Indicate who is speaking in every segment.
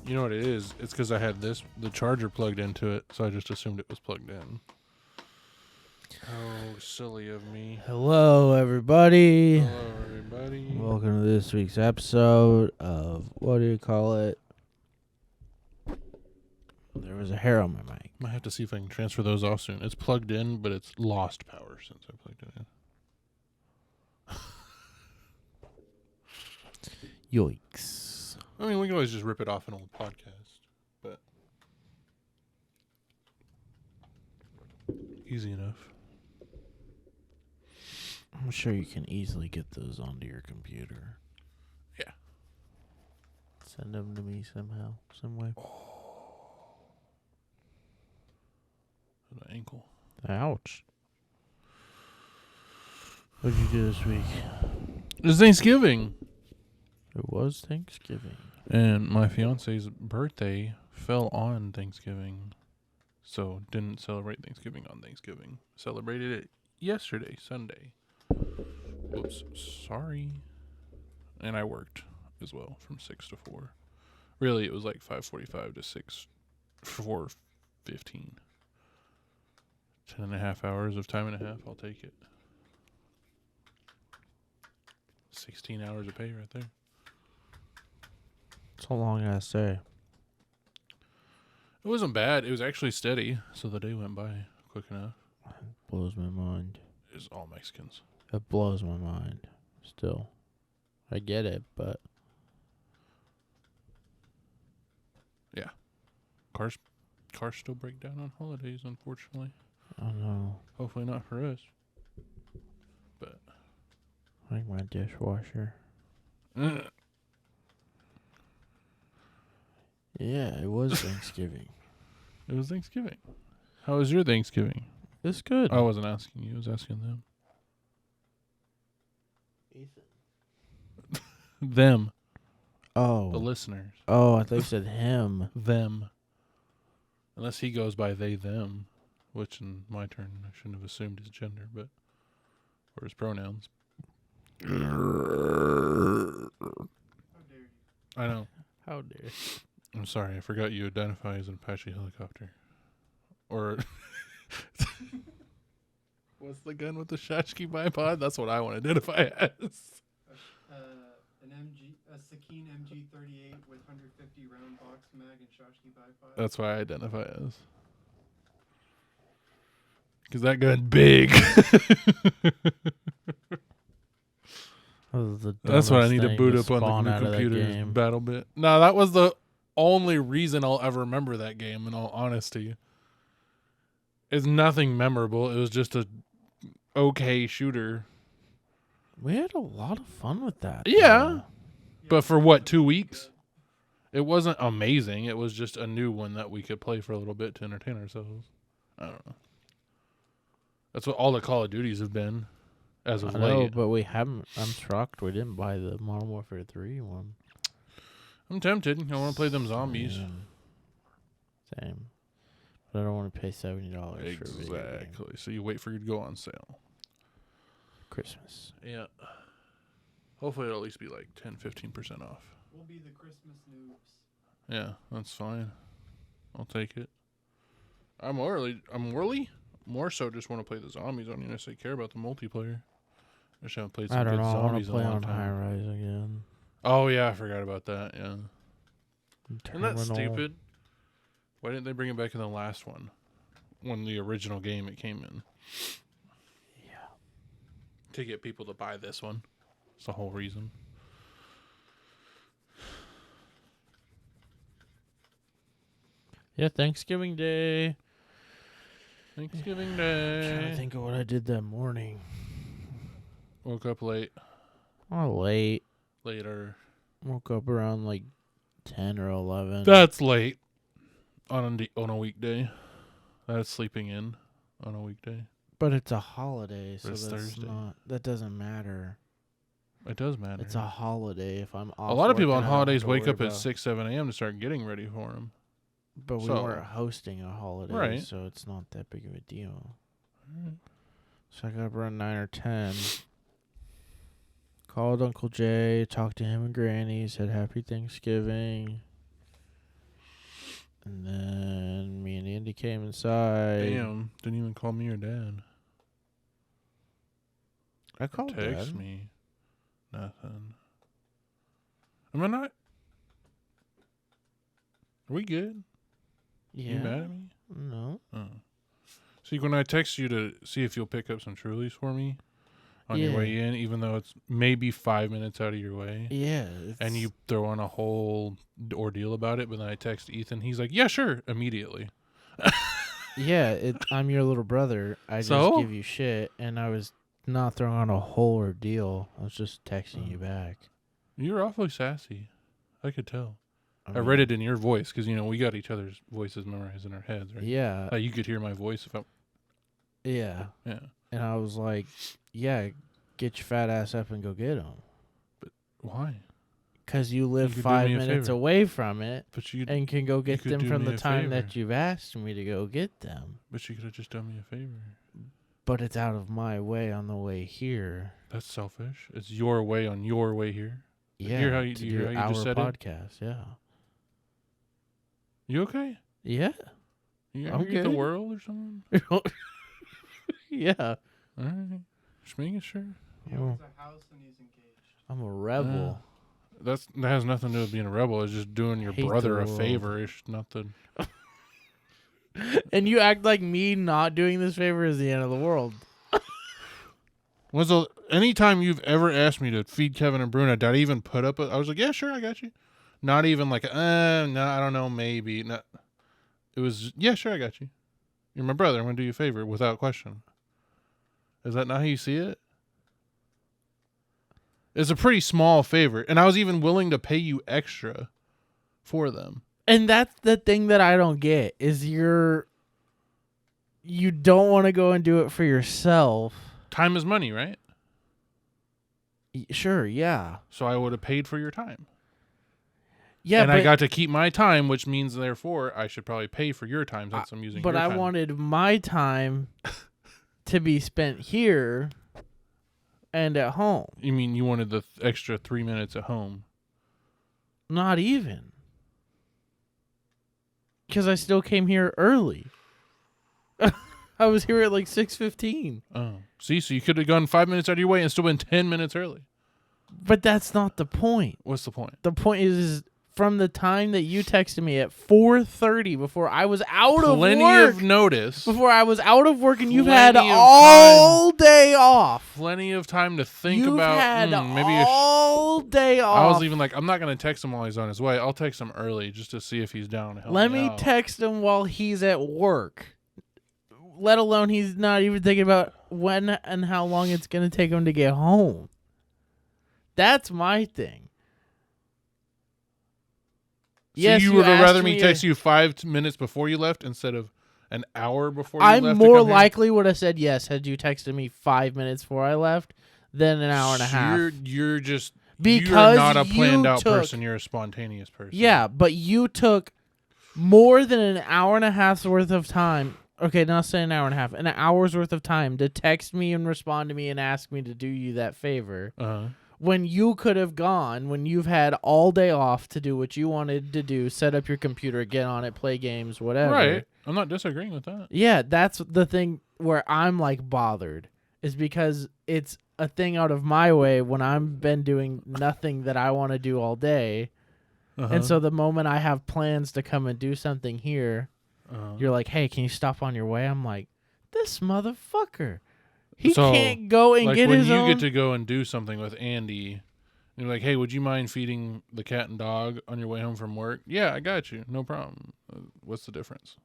Speaker 1: You know what it is? It's because I had the charger plugged into it, so I just assumed it was plugged in. How silly of me.
Speaker 2: Hello, everybody.
Speaker 1: Hello, everybody.
Speaker 2: Welcome to this week's episode of what do you call it? There was a hair on my mic.
Speaker 1: Might have to see if I can transfer those off soon. It's plugged in, but it's lost power since I plugged it in.
Speaker 2: Yikes.
Speaker 1: I mean, we can always just rip it off an old podcast, but easy enough.
Speaker 2: I'm sure you can easily get those onto your computer.
Speaker 1: Yeah.
Speaker 2: Send them to me somehow, some way.
Speaker 1: My ankle.
Speaker 2: Ouch. What'd you do this week?
Speaker 1: It's Thanksgiving.
Speaker 2: It was Thanksgiving.
Speaker 1: And my fiance's birthday fell on Thanksgiving. So didn't celebrate Thanksgiving on Thanksgiving. Celebrated it yesterday, Sunday. Whoops, sorry. And I worked as well from 6 to 4. Really, it was like 5:45 to 4:15. 10.5 hours of time and a half, I'll take it. 16 hours of pay right there.
Speaker 2: It's a long ass day.
Speaker 1: It wasn't bad. It was actually steady, so the day went by quick enough.
Speaker 2: Blows my mind.
Speaker 1: It's all Mexicans.
Speaker 2: It blows my mind. Still. I get it, but
Speaker 1: Yeah. Cars still break down on holidays, unfortunately.
Speaker 2: I don't know.
Speaker 1: Hopefully not for us. But
Speaker 2: Like my dishwasher. Yeah, it was Thanksgiving.
Speaker 1: It was Thanksgiving. How was your Thanksgiving?
Speaker 2: It's good.
Speaker 1: I wasn't asking you. I was asking them. Them.
Speaker 2: Oh.
Speaker 1: The listeners.
Speaker 2: Oh, I thought you said him.
Speaker 1: Them. Unless he goes by they, them. Which in my turn, I shouldn't have assumed his gender, but... Or his pronouns. I know.
Speaker 2: How dare you?
Speaker 1: I'm sorry, I forgot you identify as an Apache helicopter. Or... What's the gun with the Shashki bipod? That's what I want to identify as.
Speaker 3: A Sakine MG38 with 150 round box mag and Shashki bipod.
Speaker 1: That's what I identify as. Because that gun big. That's what I need to boot up on the new computer's battle bit. No, that was the only reason I'll ever remember that game, in all honesty. It's nothing memorable. It was just a okay shooter.
Speaker 2: We had a lot of fun with that.
Speaker 1: Yeah. But for what, 2 weeks? It wasn't amazing. It was just a new one that we could play for a little bit to entertain ourselves. I don't know. That's what all the Call of Duties have been as of late.
Speaker 2: No, but we haven't. I'm shocked we didn't buy the Modern Warfare 3 one.
Speaker 1: I'm tempted. I want to play them zombies.
Speaker 2: Same. But I don't want to pay $70 for a video game.
Speaker 1: Exactly. So you wait for it to go on sale.
Speaker 2: Christmas.
Speaker 1: Yeah. Hopefully it'll at least be like 10-15% off.
Speaker 3: We'll be the Christmas noobs.
Speaker 1: Yeah, that's fine. I'll take it. I'm more so just want to play the zombies. I don't necessarily care about the multiplayer. I just haven't played some good zombies in a long time.
Speaker 2: I want to play on High Rise again.
Speaker 1: Oh yeah, I forgot about that. Yeah. Isn't that stupid? Why didn't they bring it back in the last one? When the original game it came in.
Speaker 2: Yeah.
Speaker 1: To get people to buy this one. That's the whole reason.
Speaker 2: Yeah, Thanksgiving Day.
Speaker 1: Thanksgiving
Speaker 2: I'm
Speaker 1: Day.
Speaker 2: trying to think of what I did that morning.
Speaker 1: Woke up late.
Speaker 2: Oh, late.
Speaker 1: Later.
Speaker 2: Woke up around like 10 or 11.
Speaker 1: That's late. On a weekday. That's sleeping in on a weekday.
Speaker 2: But it's a holiday, so
Speaker 1: It's
Speaker 2: that's
Speaker 1: Thursday.
Speaker 2: that doesn't matter.
Speaker 1: It does matter.
Speaker 2: It's a holiday. If I'm off
Speaker 1: a lot of people
Speaker 2: work,
Speaker 1: on
Speaker 2: I don't have
Speaker 1: holidays
Speaker 2: to
Speaker 1: wake
Speaker 2: worry
Speaker 1: up at
Speaker 2: about-
Speaker 1: 6, 7 a.m. to start getting ready for them.
Speaker 2: But we
Speaker 1: So-
Speaker 2: weren't hosting a holiday,
Speaker 1: Right.
Speaker 2: so it's not that big of a deal. So I got up around 9 or 10. Called Uncle Jay, talked to him and Granny, said Happy Thanksgiving. And then me and Andy came inside.
Speaker 1: Damn, didn't even call me or dad.
Speaker 2: I called
Speaker 1: Text
Speaker 2: Dad.
Speaker 1: me. Nothing. Am I not? Are we good?
Speaker 2: Yeah.
Speaker 1: You mad at me?
Speaker 2: No.
Speaker 1: Oh. See, when I text you to see if you'll pick up some Trulies for me on your way in, even though it's maybe 5 minutes out of your way,
Speaker 2: Yeah.
Speaker 1: and you throw on a whole ordeal about it, but then I text Ethan, he's like, yeah, sure, immediately.
Speaker 2: Yeah, I'm your little brother. I
Speaker 1: So?
Speaker 2: just give you shit, and I was not throwing on a whole ordeal. I was just texting you back.
Speaker 1: You're awfully sassy. I could tell. I
Speaker 2: mean,
Speaker 1: read it in your voice because, we got each other's voices memorized in our heads, right?
Speaker 2: Yeah.
Speaker 1: Like you could hear my voice if I...
Speaker 2: Yeah.
Speaker 1: Yeah.
Speaker 2: And I was like, yeah, get your fat ass up and go get them.
Speaker 1: Why?
Speaker 2: Because you live
Speaker 1: You could do
Speaker 2: 5
Speaker 1: me a
Speaker 2: minutes
Speaker 1: favor.
Speaker 2: away from it
Speaker 1: But you
Speaker 2: and can go get
Speaker 1: could
Speaker 2: them
Speaker 1: do
Speaker 2: from
Speaker 1: me
Speaker 2: the
Speaker 1: a
Speaker 2: time
Speaker 1: favor.
Speaker 2: that you've asked me to go get them.
Speaker 1: But you could have just done me a favor.
Speaker 2: But it's out of my way on the way here.
Speaker 1: That's selfish. It's your way on your way here.
Speaker 2: Yeah.
Speaker 1: Hear how you-
Speaker 2: to
Speaker 1: you hear
Speaker 2: do
Speaker 1: how you
Speaker 2: our
Speaker 1: just said it?
Speaker 2: podcast. Yeah.
Speaker 1: You okay?
Speaker 2: Yeah.
Speaker 1: You
Speaker 2: I'm
Speaker 1: ever get the
Speaker 2: good.
Speaker 1: world or something?
Speaker 2: Yeah.
Speaker 1: All right. Just making sure.
Speaker 3: He owns a house and he's engaged.
Speaker 2: I'm a rebel.
Speaker 1: That has nothing to do with being a rebel. It's just doing your
Speaker 2: Hate
Speaker 1: brother
Speaker 2: the
Speaker 1: a
Speaker 2: world.
Speaker 1: favor. It's nothing.
Speaker 2: And you act like me not doing this favor is the end of the world.
Speaker 1: Anytime you've ever asked me to feed Kevin and Bruna, did I even put up I was like, yeah, sure, I got you. Not even like, no, I don't know, maybe. No. It was, yeah, sure, I got you. You're my brother. I'm going to do you a favor without question. Is that not how you see it? It's a pretty small favor. And I was even willing to pay you extra for them.
Speaker 2: And that's the thing that I don't get is you don't want to go and do it for yourself.
Speaker 1: Time is money, right?
Speaker 2: Sure, yeah.
Speaker 1: So I would have paid for your time.
Speaker 2: Yeah,
Speaker 1: and
Speaker 2: but
Speaker 1: I got to keep my time, which means, therefore, I should probably pay for your time since I'm using
Speaker 2: but
Speaker 1: your
Speaker 2: I
Speaker 1: time.
Speaker 2: wanted my time to be spent here and at home.
Speaker 1: You mean you wanted the extra 3 minutes at home?
Speaker 2: Not even. Because I still came here early. I was here at like 6:15.
Speaker 1: Oh. See, so you could have gone 5 minutes out of your way and still been 10 minutes early.
Speaker 2: But that's not the point.
Speaker 1: What's the point?
Speaker 2: The point is from the time that you texted me at 4:30 before I was out of
Speaker 1: Plenty
Speaker 2: work.
Speaker 1: of notice.
Speaker 2: Before I was out of work and you've had
Speaker 1: Plenty of
Speaker 2: all day off.
Speaker 1: Plenty of time to think
Speaker 2: You've
Speaker 1: about.
Speaker 2: had
Speaker 1: Maybe
Speaker 2: all day off.
Speaker 1: I was even like, I'm not going to text him while he's on his way. I'll text him early just to see if he's down to help
Speaker 2: Let
Speaker 1: me
Speaker 2: me
Speaker 1: out.
Speaker 2: text him while he's at work. Let alone he's not even thinking about when and how long it's going to take him to get home. That's my thing.
Speaker 1: So
Speaker 2: Yes,
Speaker 1: you would have
Speaker 2: asked
Speaker 1: rather me text you 5 minutes before you left instead of an hour before you
Speaker 2: I
Speaker 1: left?
Speaker 2: more
Speaker 1: to come here?
Speaker 2: likely would have said yes had you texted me 5 minutes before I left than an hour and a half.
Speaker 1: You're just
Speaker 2: Because
Speaker 1: you're not a
Speaker 2: you
Speaker 1: planned out
Speaker 2: took-
Speaker 1: person. You're a spontaneous person.
Speaker 2: Yeah, but you took more than an hour and a half's worth of time. Okay, not say an hour and a half, an hour's worth of time to text me and respond to me and ask me to do you that favor. When you could have gone, when you've had all day off to do what you wanted to do, set up your computer, get on it, play games, whatever.
Speaker 1: Right. I'm not disagreeing with that.
Speaker 2: Yeah, that's the thing where I'm like bothered is because it's a thing out of my way when I've been doing nothing that I want to do all day. And so the moment I have plans to come and do something here, you're like, hey, can you stop on your way? I'm like, this motherfucker. He
Speaker 1: So,
Speaker 2: can't go and
Speaker 1: like
Speaker 2: get
Speaker 1: when
Speaker 2: his
Speaker 1: you
Speaker 2: own.
Speaker 1: get to go and do something with Andy, you're like, hey, would you mind feeding the cat and dog on your way home from work? Yeah, I got you. No problem. What's the difference?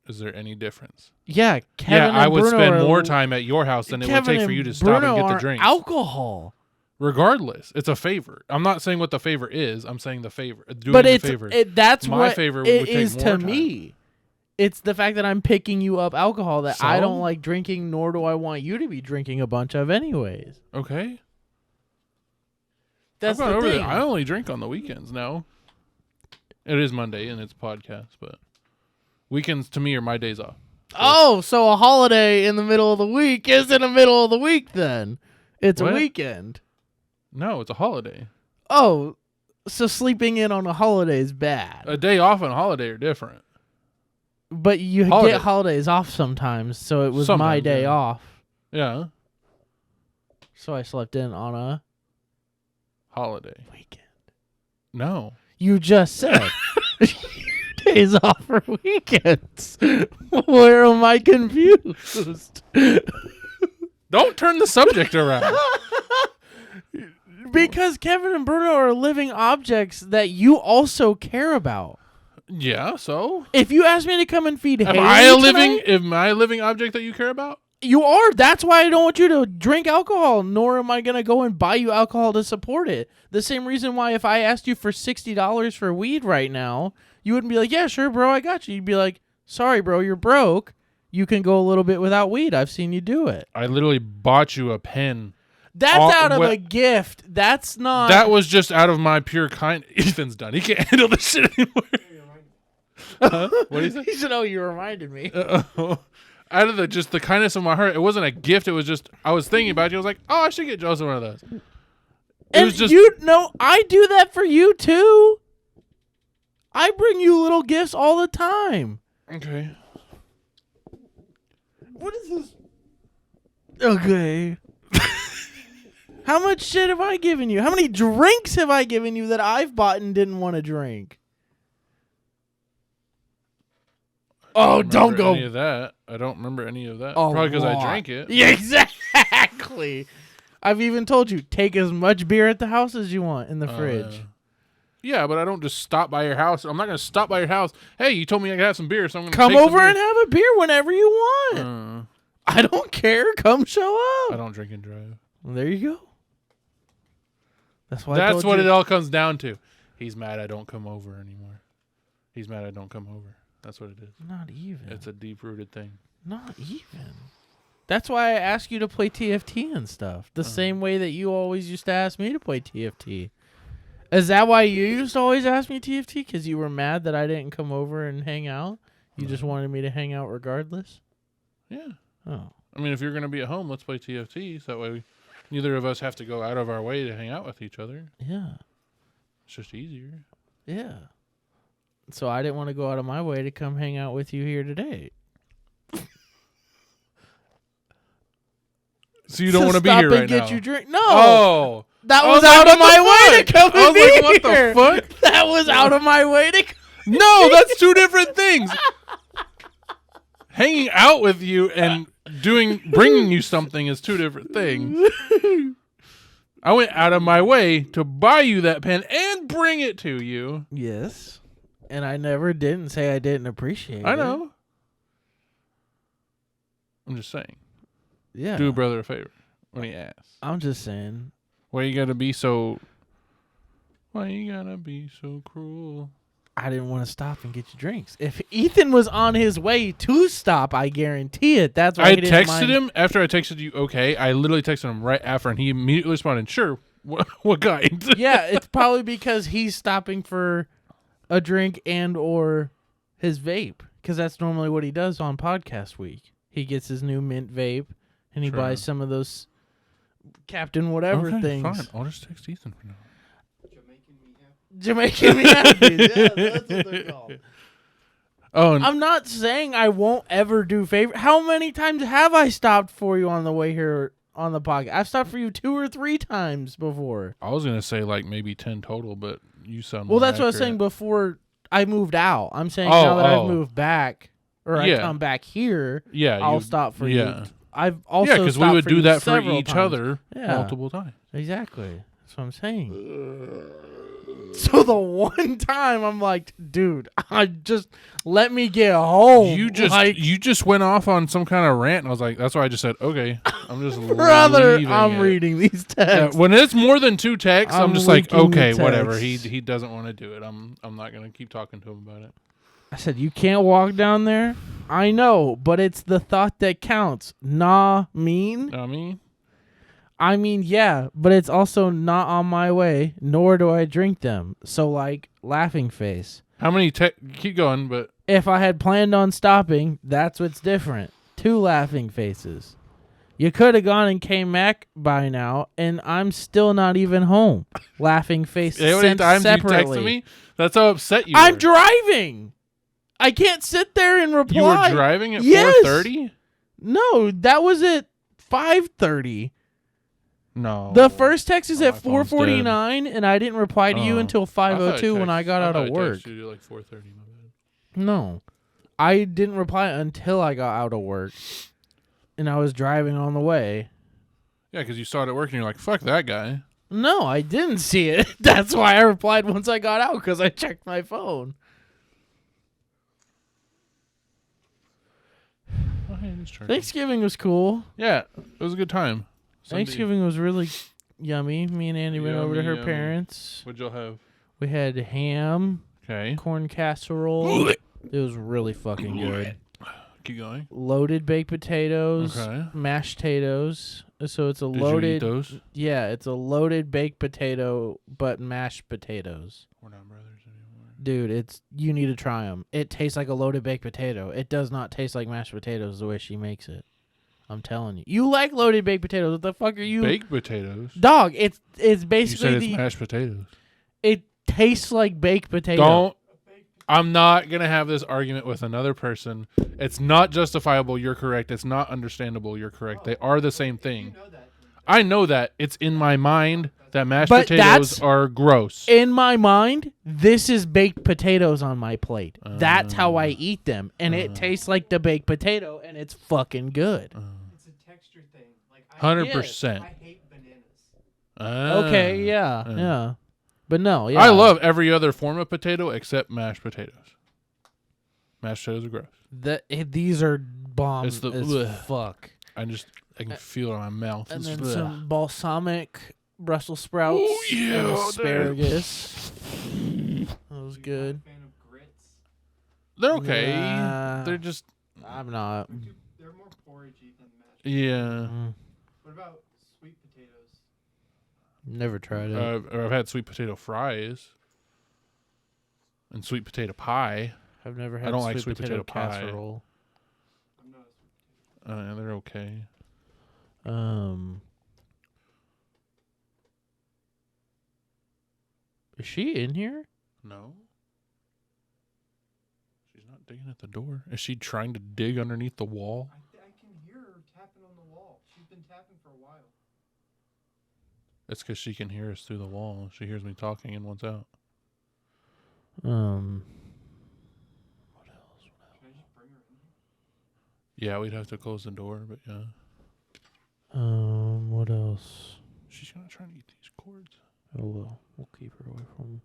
Speaker 1: Is there any difference?
Speaker 2: Yeah, Kevin
Speaker 1: I
Speaker 2: and
Speaker 1: would
Speaker 2: Bruno
Speaker 1: spend
Speaker 2: are-
Speaker 1: more time at your house than it would
Speaker 2: Kevin
Speaker 1: take for
Speaker 2: and
Speaker 1: you to stop
Speaker 2: Bruno
Speaker 1: and get the
Speaker 2: are
Speaker 1: drinks.
Speaker 2: alcohol.
Speaker 1: Regardless, it's a favor. I'm not saying what the favor is. I'm saying the favor. Doing
Speaker 2: But
Speaker 1: the
Speaker 2: it's
Speaker 1: favor.
Speaker 2: that's
Speaker 1: My
Speaker 2: what
Speaker 1: favor
Speaker 2: it
Speaker 1: would take
Speaker 2: is
Speaker 1: more
Speaker 2: to
Speaker 1: time.
Speaker 2: me. It's the fact that I'm picking you up alcohol that I
Speaker 1: So?
Speaker 2: don't like drinking, nor do I want you to be drinking a bunch of anyways.
Speaker 1: Okay.
Speaker 2: That's
Speaker 1: I've gone
Speaker 2: the
Speaker 1: over
Speaker 2: thing.
Speaker 1: there. I only drink on the weekends now. It is Monday and it's a podcast, but weekends to me are my days off.
Speaker 2: Oh, so a holiday in the middle of the week isn't a middle of the week then. It's
Speaker 1: What?
Speaker 2: a weekend.
Speaker 1: No, it's a holiday.
Speaker 2: Oh, So sleeping in on a holiday is bad.
Speaker 1: A day off and a holiday are different.
Speaker 2: But you
Speaker 1: Holiday.
Speaker 2: get holidays off sometimes, so it was my
Speaker 1: Sometimes,
Speaker 2: day
Speaker 1: yeah.
Speaker 2: off.
Speaker 1: Yeah.
Speaker 2: So I slept in on a
Speaker 1: Holiday.
Speaker 2: weekend.
Speaker 1: No.
Speaker 2: You just said days off for weekends. Where am I confused?
Speaker 1: Don't turn the subject around.
Speaker 2: Because Kevin and Bruno are living objects that you also care about.
Speaker 1: Yeah, so?
Speaker 2: If you ask me to come and feed
Speaker 1: Am
Speaker 2: Haley
Speaker 1: I a living object that you care about?
Speaker 2: you are. That's why I don't want you to drink alcohol, nor am I going to go and buy you alcohol to support it. The same reason why if I asked you for $60 for weed right now, you wouldn't be like, yeah, sure, bro, I got you. You'd be like, sorry, bro, you're broke. You can go a little bit without weed. I've seen you do it.
Speaker 1: I literally bought you a pen.
Speaker 2: That's out of a gift. That's not.
Speaker 1: That was just out of my pure kind. Ethan's done. He can't handle this shit anymore. What do you say?
Speaker 2: He said, oh, you reminded me.
Speaker 1: Out of the kindness of my heart, it wasn't a gift. It was just I was thinking about you. I was like, oh, I should get Joseph one of those. It was just
Speaker 2: you know, I do that for you too. I bring you little gifts all the time.
Speaker 1: okay.
Speaker 2: What is this? Okay. How much shit have I given you? How many drinks have I given you that I've bought and didn't want to drink? Oh, don't go.
Speaker 1: Any of that. I don't remember any of that.
Speaker 2: Oh,
Speaker 1: Probably because I
Speaker 2: lot.
Speaker 1: drank it.
Speaker 2: Yeah, exactly. I've even told you, take as much beer at the house as you want in the fridge.
Speaker 1: Yeah, but I don't just stop by your house. I'm not going to stop by your house. Hey, you told me I could have some beer, so I'm going to
Speaker 2: Come
Speaker 1: take some
Speaker 2: over
Speaker 1: beer.
Speaker 2: and have a beer whenever you want. I don't care. Come show
Speaker 1: I
Speaker 2: up.
Speaker 1: don't drink and drive.
Speaker 2: Well, there you go. That's why.
Speaker 1: That's what it all comes down to. He's mad I don't come over anymore. He's mad I don't come over. That's what it is.
Speaker 2: Not even.
Speaker 1: It's a deep-rooted thing.
Speaker 2: Not even. That's why I ask you to play TFT and stuff. The same way that you always used to ask me to play TFT. Is that why you used to always ask me TFT? Because you were mad that I didn't come over and hang out? You just wanted me to hang out regardless?
Speaker 1: Yeah.
Speaker 2: Oh.
Speaker 1: I mean, if you're going to be at home, let's play TFT. So that way neither of us have to go out of our way to hang out with each other.
Speaker 2: Yeah.
Speaker 1: It's just easier.
Speaker 2: Yeah. So I didn't want to go out of my way to come hang out with you here today.
Speaker 1: So you don't want to be here right now?
Speaker 2: Stop and get you drink. No.
Speaker 1: Oh.
Speaker 2: That
Speaker 1: I
Speaker 2: was
Speaker 1: was like,
Speaker 2: out
Speaker 1: what
Speaker 2: of my
Speaker 1: the
Speaker 2: way
Speaker 1: fuck?
Speaker 2: to come
Speaker 1: I
Speaker 2: and
Speaker 1: was
Speaker 2: be
Speaker 1: like, what the
Speaker 2: here.
Speaker 1: fuck?
Speaker 2: That was out of my way to
Speaker 1: No, that's two different things. Hanging out with you and bringing you something is two different things. I went out of my way to buy you that pen and bring it to you.
Speaker 2: Yes. And I never didn't say I didn't appreciate it.
Speaker 1: I know. I'm just saying.
Speaker 2: Yeah.
Speaker 1: Do a brother a favor when he asks.
Speaker 2: I'm just saying.
Speaker 1: Why you gotta be so cruel?
Speaker 2: I didn't want to stop and get you drinks. If Ethan was on his way to stop, I guarantee it. That's why
Speaker 1: I
Speaker 2: he didn't
Speaker 1: texted
Speaker 2: mind.
Speaker 1: him after I texted you, okay. I literally texted him right after, and he immediately responded, sure. What kind?
Speaker 2: Yeah, it's probably because he's stopping for a drink and or his vape. Because that's normally what he does on podcast week. He gets his new mint vape, and he
Speaker 1: True.
Speaker 2: buys some of those Captain whatever
Speaker 1: Okay,
Speaker 2: things.
Speaker 1: fine. I'll just text Ethan for now.
Speaker 3: Jamaican me happy.
Speaker 2: Jamaican me happy. Yeah, that's what they're called.
Speaker 1: Oh, and
Speaker 2: I'm not saying I won't ever do favor. How many times have I stopped for you on the way here on the podcast? I've stopped for you 2 or 3 times before.
Speaker 1: I was gonna say like maybe 10 total, but you sound
Speaker 2: Well,
Speaker 1: more
Speaker 2: that's what I was saying
Speaker 1: accurate.
Speaker 2: before I moved out. I'm saying
Speaker 1: Oh,
Speaker 2: now that I've
Speaker 1: oh.
Speaker 2: moved back or I
Speaker 1: Yeah.
Speaker 2: come back here,
Speaker 1: Yeah,
Speaker 2: I'll stop for
Speaker 1: yeah.
Speaker 2: you. I've also
Speaker 1: Yeah, because we
Speaker 2: stopped
Speaker 1: would
Speaker 2: for
Speaker 1: do
Speaker 2: you
Speaker 1: that for
Speaker 2: several
Speaker 1: each
Speaker 2: times.
Speaker 1: other
Speaker 2: Yeah.
Speaker 1: multiple times.
Speaker 2: Exactly. That's what I'm saying. So the one time I'm like, dude, I just let me get home.
Speaker 1: You just went off on some kind of rant, and I was like, that's why I just said, okay, I'm just
Speaker 2: brother,
Speaker 1: leaving
Speaker 2: I'm
Speaker 1: it.
Speaker 2: reading these
Speaker 1: Yeah,
Speaker 2: texts.
Speaker 1: when it's more than 2 texts, I'm
Speaker 2: I'm
Speaker 1: just like,
Speaker 2: linking the
Speaker 1: okay, whatever.
Speaker 2: texts.
Speaker 1: He doesn't want to do it. I'm not gonna keep talking to him about it.
Speaker 2: I said, you can't walk down there? I know, but it's the thought that counts. Nah, mean?
Speaker 1: Know what I mean?
Speaker 2: I mean, yeah, but it's also not on my way, nor do I drink them. So, like, laughing face.
Speaker 1: How many? Keep going, but
Speaker 2: If I had planned on stopping, that's what's different. 2 laughing faces. You could have gone and came back by now, and I'm still not even home. Laughing face
Speaker 1: You know how many
Speaker 2: sent
Speaker 1: times
Speaker 2: separately.
Speaker 1: you texted me? That's how upset you
Speaker 2: I'm
Speaker 1: were.
Speaker 2: driving. I can't sit there and reply.
Speaker 1: You were driving at
Speaker 2: Yes.
Speaker 1: 4:30?
Speaker 2: No, that was at 5:30.
Speaker 1: No.
Speaker 2: The first text is
Speaker 1: Oh,
Speaker 2: at
Speaker 1: my phone's
Speaker 2: 4:49, and I didn't reply to you
Speaker 1: Oh.
Speaker 2: until
Speaker 1: I thought
Speaker 2: 5:02 when I got out of
Speaker 1: I
Speaker 2: work.
Speaker 1: texted you like 4:30. My bad.
Speaker 2: No, I didn't reply until I got out of work, and I was driving on the way.
Speaker 1: Yeah, because you saw it at work and you're like, fuck that guy.
Speaker 2: No, I didn't see it. That's why I replied once I got out, because I checked my phone.
Speaker 1: Oh, hey, it's turkey.
Speaker 2: Thanksgiving was cool.
Speaker 1: Yeah, it was a good time. Sunday.
Speaker 2: Thanksgiving was really yummy. Me and Andy went over to her
Speaker 1: Yummy.
Speaker 2: parents.
Speaker 1: What'd y'all have?
Speaker 2: We had ham,
Speaker 1: Okay.
Speaker 2: corn casserole. It was really fucking good.
Speaker 1: Keep going.
Speaker 2: Loaded baked potatoes,
Speaker 1: Okay.
Speaker 2: mashed potatoes. So it's a
Speaker 1: Did
Speaker 2: loaded.
Speaker 1: you eat those?
Speaker 2: Yeah, it's a loaded baked potato, but mashed potatoes.
Speaker 1: We're not brothers anymore.
Speaker 2: Dude, you need to try them. It tastes like a loaded baked potato. It does not taste like mashed potatoes the way she makes it. I'm telling you. You like loaded baked potatoes. What the fuck are you?
Speaker 1: Baked potatoes?
Speaker 2: Dog, it's
Speaker 1: You
Speaker 2: basically
Speaker 1: said it's mashed potatoes.
Speaker 2: it tastes like baked potato.
Speaker 1: Don't. I'm not going to have this argument with another person. It's not justifiable. You're correct. It's not understandable. You're correct. They are the same thing.
Speaker 3: You know that.
Speaker 1: I know that. It's in my mind that mashed
Speaker 2: But
Speaker 1: potatoes
Speaker 2: that's-
Speaker 1: are gross.
Speaker 2: In my mind, this is baked potatoes on my plate. That's how I eat them. And it tastes like the baked potato, and it's fucking good.
Speaker 3: It's a texture thing. Like
Speaker 1: 100%.
Speaker 3: I hate bananas.
Speaker 2: Okay, yeah, yeah. But no, yeah.
Speaker 1: I love every other form of potato except mashed potatoes. Mashed potatoes are gross.
Speaker 2: These are bomb
Speaker 1: It's the-
Speaker 2: as
Speaker 1: ugh.
Speaker 2: fuck.
Speaker 1: I can feel it in my mouth.
Speaker 2: And
Speaker 1: It's
Speaker 2: then
Speaker 1: bleh.
Speaker 2: some balsamic Brussels sprouts
Speaker 1: Oh, yeah,
Speaker 2: and
Speaker 1: they're-
Speaker 2: asparagus. That was good.
Speaker 3: I'm a fan of grits.
Speaker 1: They're okay.
Speaker 2: Nah.
Speaker 1: They're just
Speaker 2: I'm not.
Speaker 3: They're more porridgey than mashed.
Speaker 1: yeah.
Speaker 3: What about sweet potatoes?
Speaker 2: Never tried it.
Speaker 1: I've had sweet potato fries and sweet potato pie.
Speaker 2: I've never had
Speaker 1: I don't
Speaker 2: sweet,
Speaker 1: like sweet potato pie.
Speaker 2: casserole.
Speaker 3: I'm not a sweet potato.
Speaker 1: They're okay.
Speaker 2: Is she in here?
Speaker 1: No. She's not digging at the door. Is she trying to dig underneath the wall?
Speaker 3: I can hear her tapping on the wall. She's been tapping for a while.
Speaker 1: It's because she can hear us through the wall. She hears me talking and wants out.
Speaker 2: What else?
Speaker 3: Can I just bring her in here?
Speaker 1: Yeah, we'd have to close the door, but yeah.
Speaker 2: What else?
Speaker 1: She's gonna try to eat these cords.
Speaker 2: Oh well, we'll keep her away from.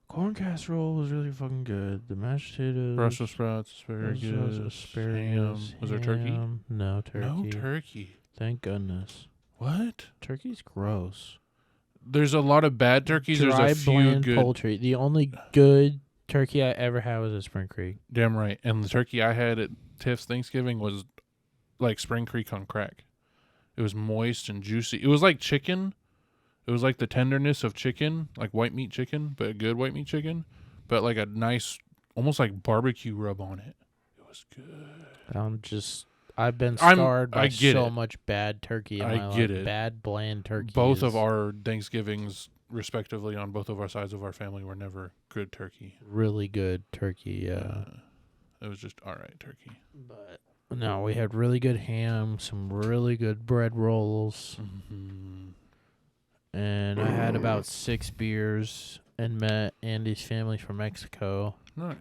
Speaker 2: Corn casserole was really fucking good. The mashed potatoes,
Speaker 1: Brussels sprouts, asparagus, ham. Was there turkey?
Speaker 2: ham. No turkey.
Speaker 1: No turkey.
Speaker 2: Thank goodness.
Speaker 1: What?
Speaker 2: Turkey's gross.
Speaker 1: There's a lot of bad turkeys.
Speaker 2: Dry
Speaker 1: There's a few
Speaker 2: bland
Speaker 1: good.
Speaker 2: poultry. The only good turkey I ever had was at Spring Creek.
Speaker 1: Damn right. And the turkey I had at Tiff's Thanksgiving was like Spring Creek on crack. It was moist and juicy. It was like chicken. It was like the tenderness of chicken, like white meat chicken, but a good white meat chicken, but like a nice, almost like barbecue rub on it. It was good.
Speaker 2: I've been scarred by
Speaker 1: I get
Speaker 2: so
Speaker 1: it.
Speaker 2: much bad turkey in
Speaker 1: I
Speaker 2: my
Speaker 1: get
Speaker 2: life.
Speaker 1: it.
Speaker 2: Bad bland turkey.
Speaker 1: Both of
Speaker 2: is
Speaker 1: our Thanksgivings, respectively, on both of our sides of our family, were never good turkey.
Speaker 2: really good turkey. Yeah.
Speaker 1: It was just all right turkey.
Speaker 2: But no, we had really good ham, some really good bread rolls,
Speaker 1: Mm-hmm.
Speaker 2: and I had about 6 beers and met Andy's family from Mexico.
Speaker 1: Nice.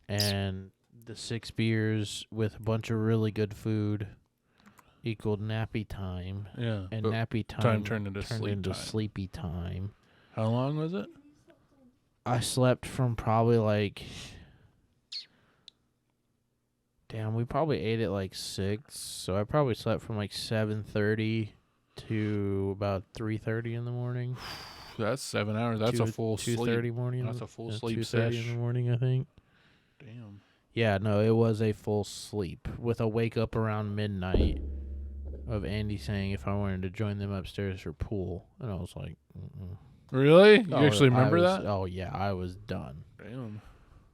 Speaker 2: And the 6 beers with a bunch of really good food equaled nappy time.
Speaker 1: Yeah.
Speaker 2: And
Speaker 1: but
Speaker 2: nappy time
Speaker 1: turned into sleep time.
Speaker 2: sleepy time.
Speaker 1: How long was it?
Speaker 2: I slept from probably like... Damn, we probably ate at like 6, so I probably slept from like 7:30 to about 3:30 in the morning.
Speaker 1: That's 7 hours. That's a full
Speaker 2: 2:30
Speaker 1: sleep.
Speaker 2: morning.
Speaker 1: That's a full sleep
Speaker 2: 2:30
Speaker 1: sesh.
Speaker 2: in the morning, I think.
Speaker 1: Damn.
Speaker 2: Yeah, no, it was a full sleep with a wake up around midnight of Andy saying if I wanted to join them upstairs for pool, and I was like, mm-mm.
Speaker 1: Really? You
Speaker 2: Oh,
Speaker 1: actually
Speaker 2: I
Speaker 1: remember
Speaker 2: was-
Speaker 1: that?
Speaker 2: Oh yeah, I was done.
Speaker 1: Damn.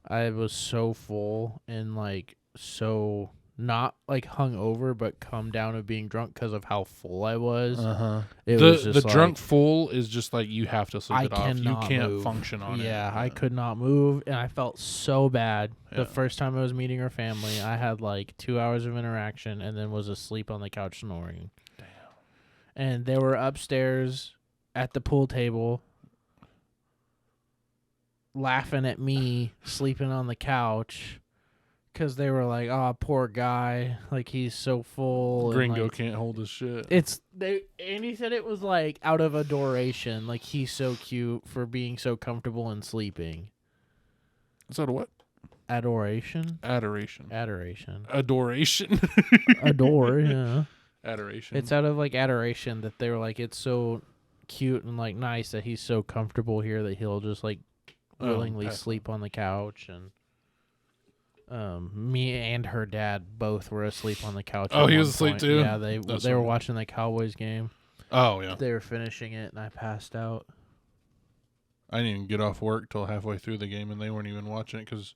Speaker 2: I was so full and like so not like hungover, but come down of being drunk because of how full I was. It
Speaker 1: The
Speaker 2: was just
Speaker 1: drunk full is just like you have to sleep
Speaker 2: I
Speaker 1: it off. You
Speaker 2: cannot
Speaker 1: can't
Speaker 2: move.
Speaker 1: function on it.
Speaker 2: Yeah, I could not move, and I felt so bad.
Speaker 1: Yeah.
Speaker 2: The first time I was meeting her family, I had like 2 hours of interaction, and then was asleep on the couch snoring.
Speaker 1: Damn.
Speaker 2: And they were upstairs at the pool table, laughing at me sleeping on the couch. Because they were like, "Oh, poor guy! Like he's so full."
Speaker 1: Gringo
Speaker 2: and, like,
Speaker 1: can't hold his shit.
Speaker 2: Andy said it was like out of adoration. Like he's so cute for being so comfortable and sleeping.
Speaker 1: Is that a what?
Speaker 2: Adoration.
Speaker 1: Adoration.
Speaker 2: Adoration.
Speaker 1: Adoration.
Speaker 2: Adore. Yeah.
Speaker 1: Adoration.
Speaker 2: It's out of like adoration that they were like, it's so cute and like nice that he's so comfortable here that he'll just like willingly sleep on the couch. And me and her dad both were asleep on the couch.
Speaker 1: Oh,
Speaker 2: at
Speaker 1: he
Speaker 2: one
Speaker 1: was asleep
Speaker 2: point.
Speaker 1: too?
Speaker 2: Yeah, they
Speaker 1: That's
Speaker 2: were
Speaker 1: funny.
Speaker 2: watching the Cowboys game.
Speaker 1: Oh, yeah.
Speaker 2: They were finishing it, and I passed out.
Speaker 1: I didn't even get off work till halfway through the game, and they weren't even watching it because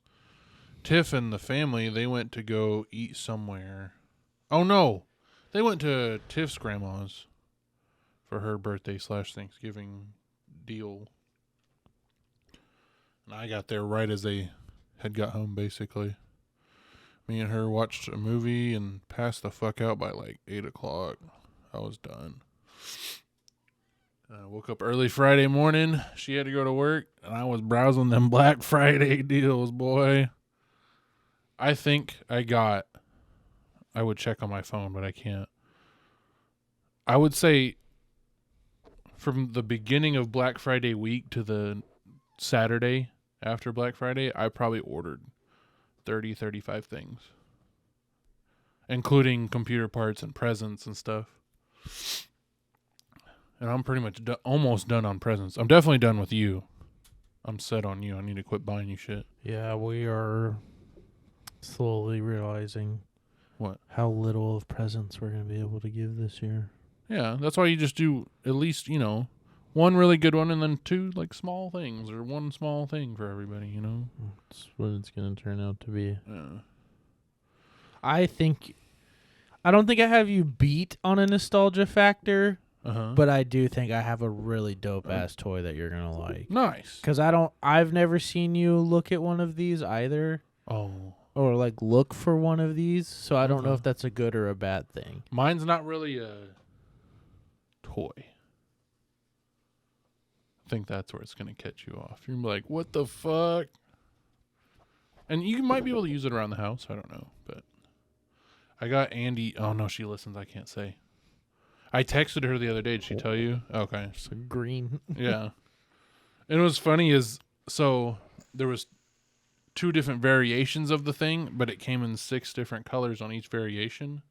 Speaker 1: Tiff and the family, they went to go eat somewhere. Oh, no. They went to Tiff's grandma's for her birthday / Thanksgiving deal. And I got there right as they had got home, basically. Me and her watched a movie and passed the fuck out by like 8 o'clock. I was done. I woke up early Friday morning. She had to go to work, and I was browsing them Black Friday deals, boy. I think I would check on my phone, but I can't. I would say from the beginning of Black Friday week to the Saturday after Black Friday, I probably ordered 30, 35 things, including computer parts and presents and stuff. And I'm pretty much almost done on presents. I'm definitely done with you. I'm set on you. I need to quit buying you shit.
Speaker 2: Yeah, we are slowly realizing how little of presents we're going to be able to give this year.
Speaker 1: Yeah, that's why you just do at least, one really good one and then 2 like small things or 1 small thing for everybody,
Speaker 2: That's what it's going to turn out to be.
Speaker 1: Yeah.
Speaker 2: I don't think I have you beat on a nostalgia factor, but I do think I have a really dope ass toy that you're going to like.
Speaker 1: Nice.
Speaker 2: Cuz I've never seen you look at one of these either.
Speaker 1: Oh.
Speaker 2: Or like look for one of these, so I don't know if that's a good or a bad thing.
Speaker 1: Mine's not really a toy. I think that's where it's going to catch you off. You're like, what the fuck? And you might be able to use it around the house. I don't know. But I got Andy. Oh, no, she listens. I can't say. I texted her the other day. Did she tell you? Okay.
Speaker 2: It's a green.
Speaker 1: Yeah. And what's funny is, so there was 2 different variations of the thing, but it came in 6 different colors on each variation.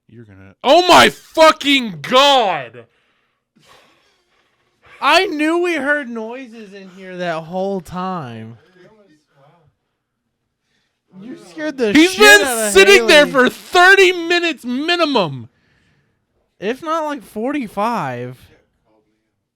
Speaker 1: You're going to... Oh, my fucking God!
Speaker 2: I knew we heard noises in here that whole time. You scared the
Speaker 1: He's
Speaker 2: shit out
Speaker 1: been
Speaker 2: of
Speaker 1: sitting there
Speaker 2: Haley.
Speaker 1: for 30 minutes minimum.
Speaker 2: If not like 45.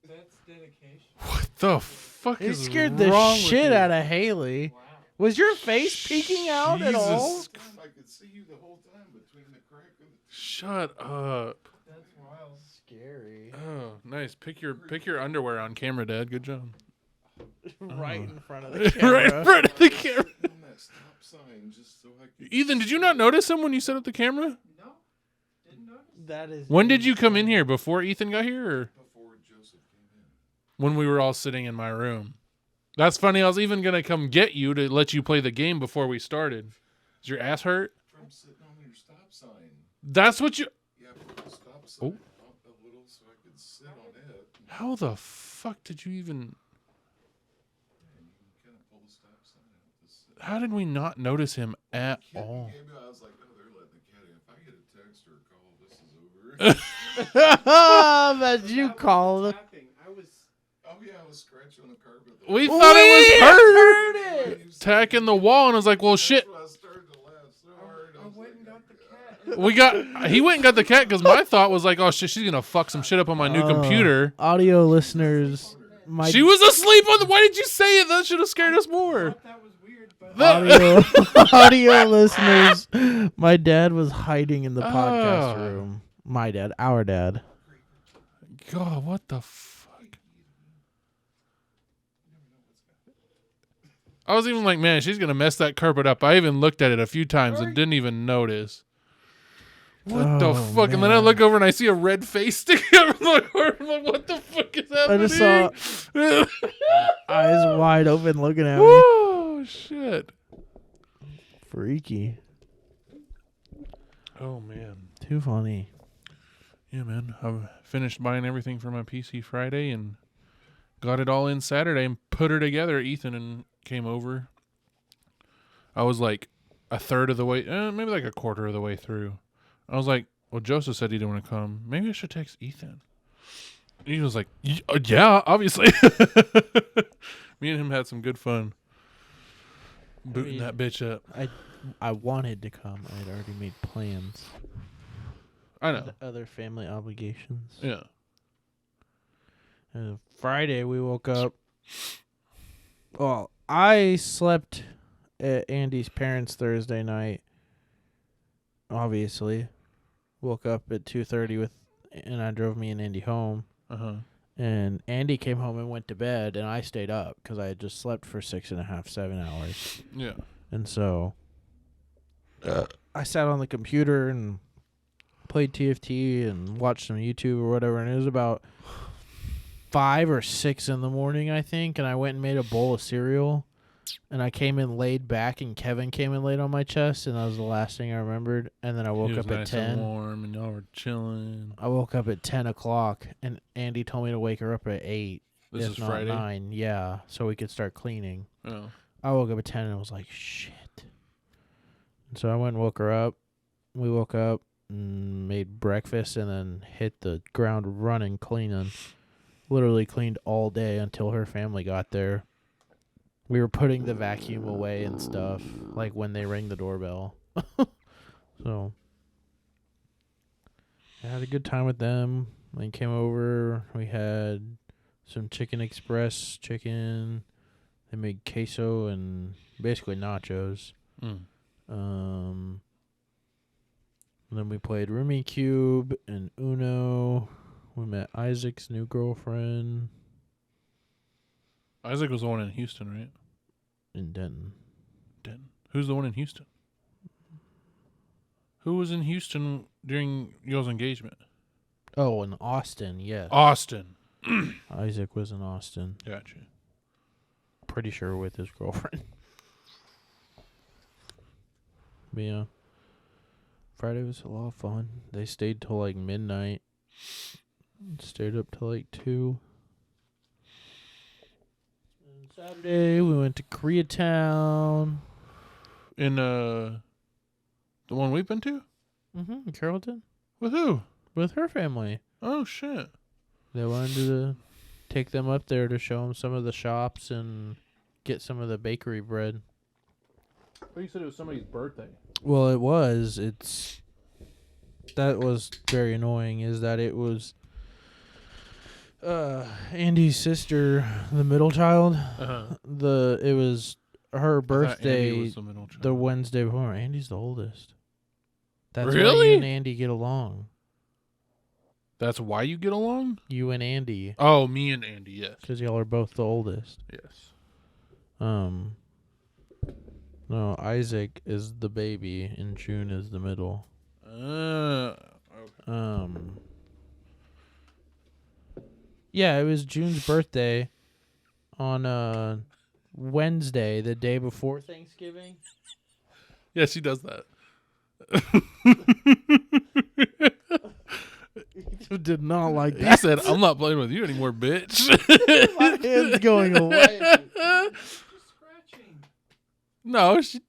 Speaker 3: That's dedication.
Speaker 1: What the fuck
Speaker 2: It
Speaker 1: is
Speaker 2: scared the
Speaker 1: wrong with
Speaker 2: shit
Speaker 1: you?
Speaker 2: out of Haley.
Speaker 3: Wow.
Speaker 2: Was your face peeking out at all?
Speaker 1: Jesus.
Speaker 4: I could see you the whole time between the crack of the...
Speaker 1: Shut up.
Speaker 3: That's wild.
Speaker 2: Scary.
Speaker 1: Oh, nice. Pick your underwear on camera, Dad. Good job.
Speaker 2: Right in front of the camera.
Speaker 1: Right in front of the camera.
Speaker 4: on that stop sign just so I could...
Speaker 1: Ethan, did you not notice him when you set up the camera?
Speaker 3: No, didn't notice.
Speaker 2: That is.
Speaker 1: When did you come in here? Before Ethan got here, or
Speaker 4: Before Joseph came in.
Speaker 1: when we were all sitting in my room? That's funny. I was even gonna come get you to let you play the game before we started. Is your ass hurt?
Speaker 4: From sitting on your stop sign.
Speaker 1: That's what you...
Speaker 4: Yeah, put the stop sign up a little so I could sit on it.
Speaker 1: How the fuck did you even...
Speaker 4: And you can kind of pull the stop sign out to sit.
Speaker 1: How did we not notice him at
Speaker 4: Kid
Speaker 1: all?
Speaker 4: gave me, I was like, oh, they're letting the cat in. If I get a text or a call, this is over.
Speaker 2: That you
Speaker 3: That was
Speaker 2: called.
Speaker 3: tapping. I was.
Speaker 4: Oh, yeah, I was scratching on the carpet.
Speaker 1: We thought it was her
Speaker 2: heard it.
Speaker 1: tacking the wall, and I was like, "Well, shit."
Speaker 4: That's when I started to laugh so hard.
Speaker 3: I
Speaker 4: was
Speaker 3: went and
Speaker 4: like,
Speaker 3: got the cat.
Speaker 1: He went and got the cat because my thought was like, "Oh shit, she's gonna fuck some shit up on my new computer."
Speaker 2: Audio listeners,
Speaker 1: She was asleep on the... Why did you say it? That should have scared us
Speaker 3: I
Speaker 1: more.
Speaker 3: thought that was weird, but
Speaker 2: audio listeners, my dad was hiding in the podcast
Speaker 1: Ah.
Speaker 2: room. My dad, our dad.
Speaker 1: God, what the fuck? I was even like, man, she's going to mess that carpet up. I even looked at it a few times and didn't even notice. What the fuck? And then I look over and I see a red face sticking out of my heart. I'm like, what the fuck is happening?
Speaker 2: I just saw eyes wide open looking at me.
Speaker 1: Oh, shit.
Speaker 2: Freaky.
Speaker 1: Oh, man.
Speaker 2: Too funny.
Speaker 1: Yeah, man. I've finished buying everything for my PC Friday and got it all in Saturday and put her together. Ethan and came over. I was like a third of the way, maybe like a quarter of the way through. I was like, well, Joseph said he didn't want to come. Maybe I should text Ethan. He was like, yeah, obviously. Me and him had some good fun booting that bitch up.
Speaker 2: I wanted to come. I had already made plans.
Speaker 1: I know.
Speaker 2: Other family obligations.
Speaker 1: Yeah.
Speaker 2: Friday we woke up. Well, I slept at Andy's parents Thursday night. Obviously, woke up at 2:30 and I drove me and Andy home. And Andy came home and went to bed, and I stayed up because I had just slept for 6.5, 7 hours.
Speaker 1: Yeah.
Speaker 2: And so I sat on the computer and played TFT and watched some YouTube or whatever, and it was about 5 or 6 in the morning, I think, and I went and made a bowl of cereal, and I came in laid back, and Kevin came and laid on my chest, and that was the last thing I remembered. And then I woke up at
Speaker 1: nice
Speaker 2: 10.
Speaker 1: and warm, and y'all were chilling.
Speaker 2: I woke up at 10 o'clock, and Andy told me to wake her up at 8.
Speaker 1: This
Speaker 2: if
Speaker 1: is
Speaker 2: not
Speaker 1: Friday?
Speaker 2: 9, yeah, so we could start cleaning.
Speaker 1: Oh.
Speaker 2: I woke up at 10 and was like, shit. And so I went and woke her up. We woke up and made breakfast and then hit the ground running cleaning. Literally cleaned all day until her family got there. We were putting the vacuum away and stuff, like when they ring the doorbell. So I had a good time with them. They came over. We had some Chicken Express chicken. They made queso and basically nachos. And then we played Rumi Cube and Uno. We met Isaac's new girlfriend
Speaker 1: Isaac was the one in Houston, right?
Speaker 2: in Denton.
Speaker 1: Denton. Who's the one in Houston? Who was in Houston during y'all's engagement?
Speaker 2: Oh, in Austin, yes.
Speaker 1: Austin.
Speaker 2: Isaac was in Austin.
Speaker 1: Gotcha.
Speaker 2: Pretty sure with his girlfriend. But yeah. Friday was a lot of fun. They stayed till like midnight. Stayed up till like 2. And Saturday we went to Koreatown.
Speaker 1: In the one we've been to?
Speaker 2: In Carrollton.
Speaker 1: With who?
Speaker 2: With her family.
Speaker 1: Oh shit.
Speaker 2: They wanted to take them up there to show them some of the shops and get some of the bakery bread.
Speaker 1: Well, you said it was somebody's birthday.
Speaker 2: Well, it was. That was very annoying, is that it was Andy's sister, the middle child. It was her birthday
Speaker 1: Was the middle child.
Speaker 2: the Wednesday before. Andy's the oldest. That's why
Speaker 1: Really?
Speaker 2: you and Andy get along.
Speaker 1: That's why you get along?
Speaker 2: You and Andy.
Speaker 1: Oh, me and Andy, yes.
Speaker 2: Because y'all are both the oldest.
Speaker 1: Yes.
Speaker 2: No, Isaac is the baby and June is the middle.
Speaker 1: Okay.
Speaker 2: Yeah, it was June's birthday on Wednesday, the day before Thanksgiving.
Speaker 1: Yeah, she does that.
Speaker 2: You did not like
Speaker 1: He
Speaker 2: that.
Speaker 1: said, I'm not playing with you anymore, bitch.
Speaker 2: My hand's going away.
Speaker 3: Just scratching.
Speaker 1: No, she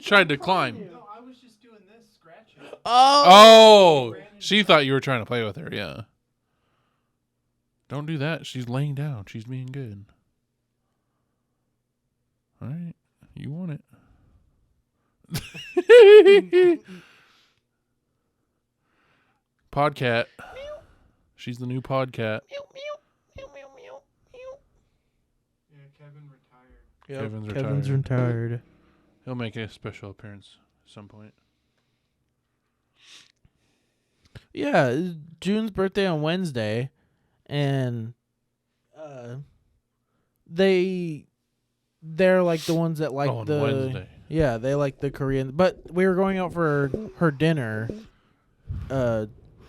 Speaker 1: tried to climb.
Speaker 3: No, I was just doing this, scratching.
Speaker 1: Oh, she thought you were trying to play with her, yeah. Don't do that. She's laying down. She's being good. All right. You want it. Podcat. She's the new podcat.
Speaker 3: Yeah, Kevin retired.
Speaker 2: Yep.
Speaker 1: Kevin's
Speaker 2: Kevin's
Speaker 1: retired.
Speaker 2: retired.
Speaker 1: He'll make a special appearance at some point.
Speaker 2: Yeah, it's June's birthday on Wednesday, and they're like the ones that like
Speaker 1: on
Speaker 2: the
Speaker 1: Wednesday.
Speaker 2: yeah, they like the Korean. But we were going out for her dinner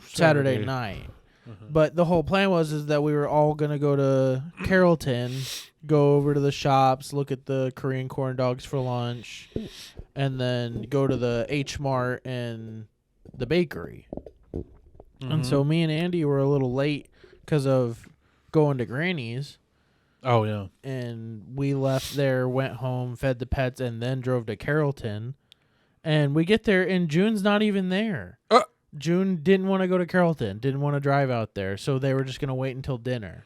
Speaker 2: Saturday night. But the whole plan was that we were all gonna go to Carrollton, go over to the shops, look at the Korean corn dogs for lunch, and then go to the H Mart and the bakery. And so me and Andy were a little late because of going to Granny's.
Speaker 1: Oh, yeah.
Speaker 2: And we left there, went home, fed the pets, and then drove to Carrollton. And we get there, and June's not even there. June didn't want to go to Carrollton, didn't want to drive out there, so they were just going to wait until dinner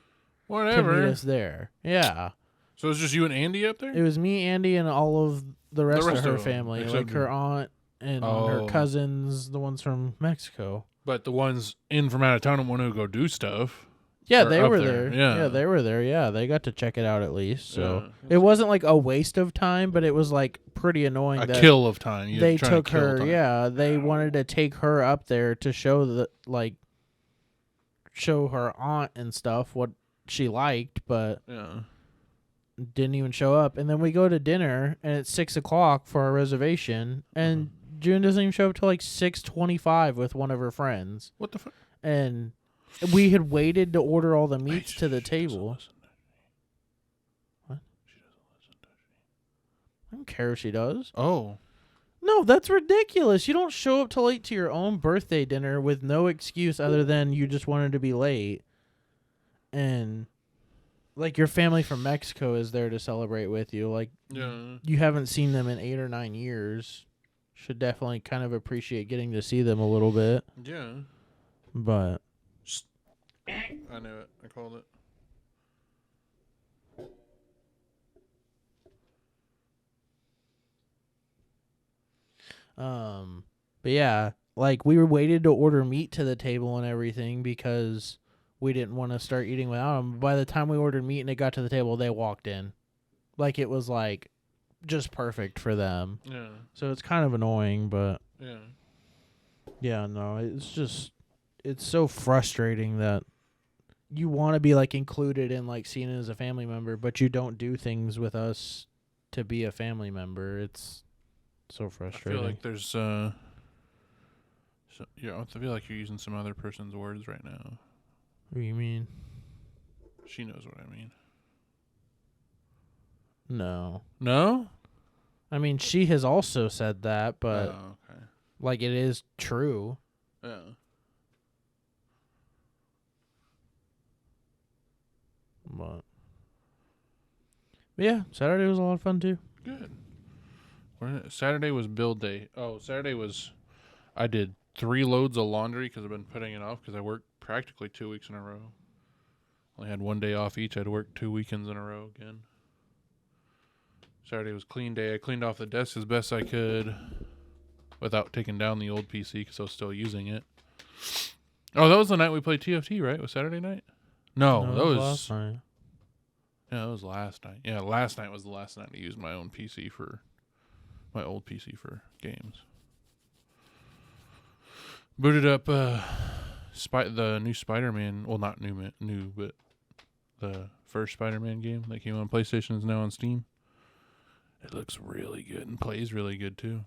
Speaker 2: to
Speaker 1: Whatever.
Speaker 2: meet us there. Yeah.
Speaker 1: So it's just you and Andy up there?
Speaker 2: It was me, Andy, and all of the rest of her
Speaker 1: them,
Speaker 2: family,
Speaker 1: except
Speaker 2: like her aunt and her
Speaker 1: Oh.
Speaker 2: cousins, the ones from Mexico.
Speaker 1: But the ones in from out of town don't want to go do stuff.
Speaker 2: Yeah,
Speaker 1: Or
Speaker 2: they
Speaker 1: up
Speaker 2: were
Speaker 1: there,
Speaker 2: there.
Speaker 1: yeah.
Speaker 2: They were there. Yeah, they got to check it out at least. So
Speaker 1: Yeah.
Speaker 2: it wasn't like a waste of time, but it was like pretty annoying
Speaker 1: A
Speaker 2: that
Speaker 1: kill of time. You're
Speaker 2: they
Speaker 1: trying to
Speaker 2: took
Speaker 1: kill
Speaker 2: her.
Speaker 1: time.
Speaker 2: Yeah, they wanted to take her up there to show show her aunt and stuff what she liked, but
Speaker 1: Yeah.
Speaker 2: didn't even show up. And then we go to dinner, and it's 6:00 for our reservation, and June doesn't even show up till like 6:25 with one of her friends.
Speaker 1: What the fuck?
Speaker 2: And we had waited to order all the meats to the table. What? I don't care if she does.
Speaker 1: Oh.
Speaker 2: No, that's ridiculous. You don't show up till late to your own birthday dinner with no excuse other than you just wanted to be late. And like your family from Mexico is there to celebrate with you. Like
Speaker 1: Yeah.
Speaker 2: you haven't seen them in 8 or 9 years. Should definitely kind of appreciate getting to see them a little bit.
Speaker 1: Yeah.
Speaker 2: But
Speaker 1: I knew it. I called it.
Speaker 2: but yeah, like we were waited to order meat to the table and everything because we didn't want to start eating without them. By the time we ordered meat and it got to the table, they walked in. Like it was like just perfect for them.
Speaker 1: Yeah.
Speaker 2: So it's kind of annoying, but
Speaker 1: Yeah.
Speaker 2: yeah, no, it's so frustrating that you want to be like included in like seen as a family member, but you don't do things with us to be a family member. It's so
Speaker 1: I
Speaker 2: frustrating.
Speaker 1: feel like there's I feel like you're using some other person's words right now.
Speaker 2: What do you mean?
Speaker 1: She knows what I mean.
Speaker 2: No.
Speaker 1: No?
Speaker 2: I mean, she has also said that, but
Speaker 1: Oh, okay.
Speaker 2: like it is true.
Speaker 1: Yeah.
Speaker 2: But yeah, Saturday was a lot of fun too.
Speaker 1: Good. Saturday was build day. Oh, Saturday was I did 3 loads of laundry because I've been putting it off because I worked practically 2 weeks in a row. Only had 1 day off each. I'd worked 2 weekends in a row again. Saturday was clean day. I cleaned off the desk as best I could without taking down the old PC because I was still using it. Oh, that was the night we played TFT, right? Was Saturday night? No, that was
Speaker 2: last night.
Speaker 1: Yeah, that was last night. Yeah, last night was the last night I used my own PC for my old PC for games. Booted up the new Spider-Man. Well, not new, but the first Spider-Man game that came on PlayStation is now on Steam. It looks really good and plays really good too.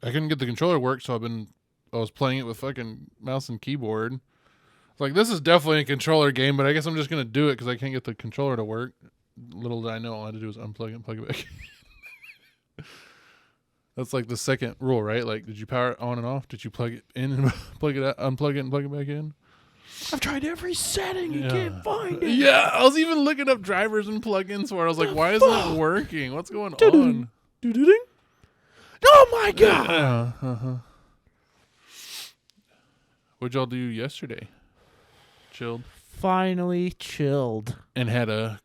Speaker 1: I couldn't get the controller to work, so I was playing it with fucking mouse and keyboard. It's like, this is definitely a controller game, but I guess I'm just gonna do it because I can't get the controller to work. Little did I know, all I had to do was unplug it and plug it back in. That's like the second rule, right? Like, did you power it on and off? Did you plug it in and plug it out, unplug it and plug it back in?
Speaker 2: I've tried every setting. You can't find it.
Speaker 1: Yeah, I was even looking up drivers and plugins for it. I was like, why isn't it working? What's going on?
Speaker 2: Doo-doo-ding. Oh my god!
Speaker 1: Uh-huh. What'd y'all do yesterday? Chilled
Speaker 2: Finally chilled.
Speaker 1: and had a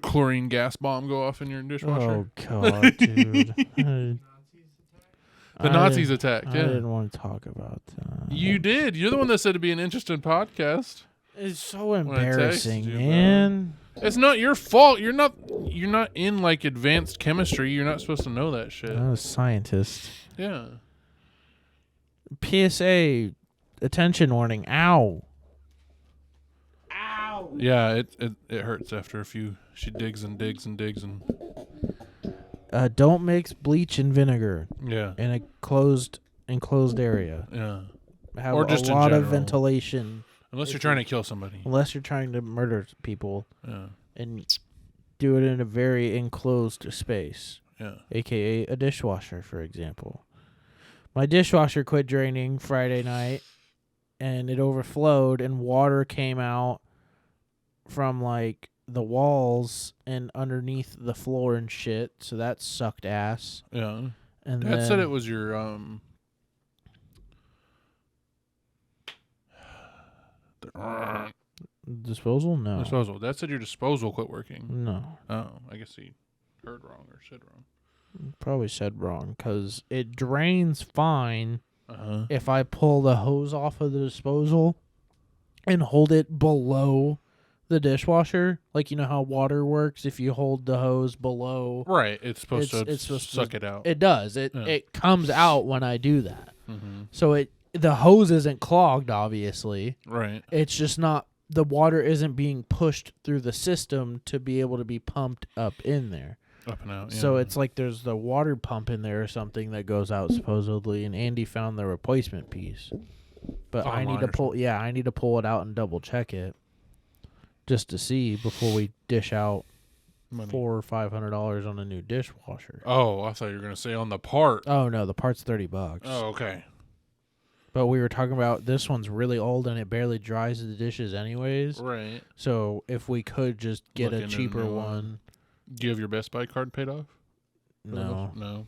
Speaker 1: chlorine gas bomb go off in your dishwasher.
Speaker 2: Oh god, dude.
Speaker 1: The Nazis attacked.
Speaker 2: I
Speaker 1: Yeah,
Speaker 2: didn't want to talk about that.
Speaker 1: you did. You're the one that said it'd be an interesting podcast.
Speaker 2: It's so
Speaker 1: I texted
Speaker 2: embarrassing,
Speaker 1: you, bro.
Speaker 2: man.
Speaker 1: It's not your fault. You're not in like advanced chemistry. You're not supposed to know that shit.
Speaker 2: I'm a scientist.
Speaker 1: Yeah.
Speaker 2: PSA, attention warning. Ow.
Speaker 1: Yeah, it hurts after a few. She digs and digs and digs and
Speaker 2: Don't mix bleach and vinegar
Speaker 1: yeah.
Speaker 2: in a enclosed area.
Speaker 1: Yeah.
Speaker 2: Have
Speaker 1: Or just
Speaker 2: a
Speaker 1: in
Speaker 2: lot of
Speaker 1: general.
Speaker 2: ventilation
Speaker 1: Unless you're trying to kill somebody.
Speaker 2: unless you're trying to murder people,
Speaker 1: Yeah.
Speaker 2: and do it in a very enclosed space,
Speaker 1: Yeah.
Speaker 2: aka a dishwasher, for example. My dishwasher quit draining Friday night, and it overflowed, and water came out from like the walls and underneath the floor and shit. So that sucked ass.
Speaker 1: Yeah.
Speaker 2: And
Speaker 1: Dad
Speaker 2: then
Speaker 1: said it was your
Speaker 2: disposal. No,
Speaker 1: disposal. Dad said your disposal quit working.
Speaker 2: no,
Speaker 1: Oh, I guess he heard wrong or said wrong.
Speaker 2: probably said wrong because it drains fine
Speaker 1: Uh-huh.
Speaker 2: if I pull the hose off of the disposal and hold it below the dishwasher. Like, you know how water works? If you hold the hose below,
Speaker 1: Right. It's supposed to
Speaker 2: it's supposed to-
Speaker 1: suck it out.
Speaker 2: it does.
Speaker 1: Yeah.
Speaker 2: It comes out when I do that.
Speaker 1: Mm-hmm.
Speaker 2: So the hose isn't clogged, obviously.
Speaker 1: Right.
Speaker 2: It's just not, the water isn't being pushed through the system to be able to be pumped up in there.
Speaker 1: Up and out. Yeah.
Speaker 2: So it's like there's the water pump in there or something that goes out supposedly, and Andy found the replacement piece. But I need
Speaker 1: Online
Speaker 2: to
Speaker 1: or
Speaker 2: pull
Speaker 1: something.
Speaker 2: I need to pull it out and double check it just to see before we dish out
Speaker 1: Money.
Speaker 2: $400 or $500 on a new dishwasher.
Speaker 1: Oh, I thought you were gonna say on the part.
Speaker 2: Oh no, the part's $30.
Speaker 1: Oh, okay.
Speaker 2: But we were talking about this one's really old and it barely dries the dishes anyways.
Speaker 1: Right.
Speaker 2: So if we could just get
Speaker 1: Look
Speaker 2: a
Speaker 1: into a
Speaker 2: cheaper
Speaker 1: new
Speaker 2: one.
Speaker 1: Do you have your Best Buy card paid off?
Speaker 2: No.
Speaker 1: No.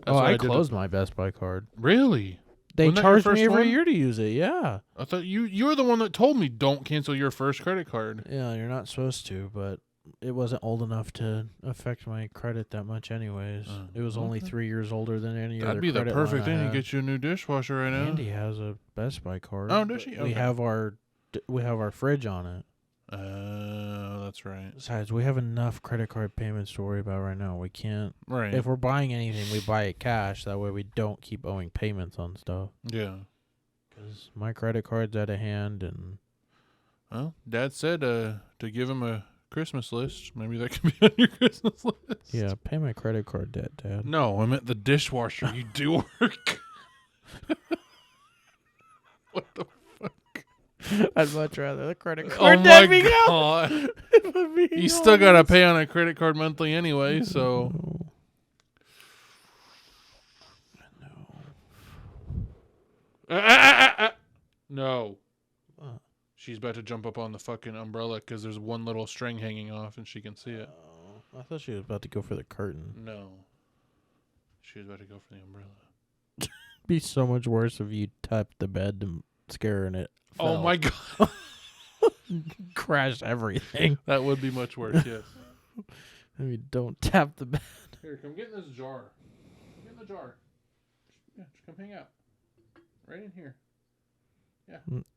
Speaker 2: Oh,
Speaker 1: what
Speaker 2: I
Speaker 1: did
Speaker 2: closed my Best Buy card.
Speaker 1: Really?
Speaker 2: They
Speaker 1: Wasn't that your
Speaker 2: charged me
Speaker 1: first
Speaker 2: every
Speaker 1: one?
Speaker 2: year to use it. Yeah.
Speaker 1: I thought you're the one that told me don't cancel your first credit card.
Speaker 2: Yeah, you're not supposed to, but it wasn't old enough to affect my credit that much anyways.
Speaker 1: Oh,
Speaker 2: It was only
Speaker 1: okay.
Speaker 2: 3 years older than any other
Speaker 1: That'd be the
Speaker 2: credit line
Speaker 1: perfect
Speaker 2: I
Speaker 1: thing to
Speaker 2: had.
Speaker 1: get you a new dishwasher right now.
Speaker 2: Andy has a Best Buy card.
Speaker 1: Oh, does she?
Speaker 2: We
Speaker 1: Okay.
Speaker 2: have our fridge on it.
Speaker 1: That's right.
Speaker 2: Besides, we have enough credit card payments to worry about right now. We can't.
Speaker 1: Right.
Speaker 2: If we're buying anything, we buy it cash. That way we don't keep owing payments on stuff.
Speaker 1: Yeah.
Speaker 2: Because my credit card's out of hand, and
Speaker 1: Well, Dad said to give him a Christmas list. Maybe that could be on your Christmas list.
Speaker 2: yeah, pay my credit card debt, Dad.
Speaker 1: No, I meant the dishwasher. You do work. What the?
Speaker 2: I'd much rather the credit
Speaker 1: Oh
Speaker 2: card
Speaker 1: my
Speaker 2: debt be gone.
Speaker 1: god!
Speaker 2: If I'm being
Speaker 1: You still gotta
Speaker 2: honest.
Speaker 1: pay on a credit card monthly anyway. So no.
Speaker 2: What?
Speaker 1: She's about to jump up on the fucking umbrella because there's one little string hanging off and she can see it.
Speaker 2: Oh, I thought she was about to go for the curtain.
Speaker 1: No. She was about to go for the umbrella.
Speaker 2: Be so much worse if you tapped the bed to scare her and it
Speaker 1: Oh
Speaker 2: fell.
Speaker 1: my god.
Speaker 2: Crashed everything.
Speaker 1: That would be much worse, yes.
Speaker 2: I mean, don't tap the bed.
Speaker 1: Here, come get in this jar. Get in the jar. Yeah, just come hang out. Right in here.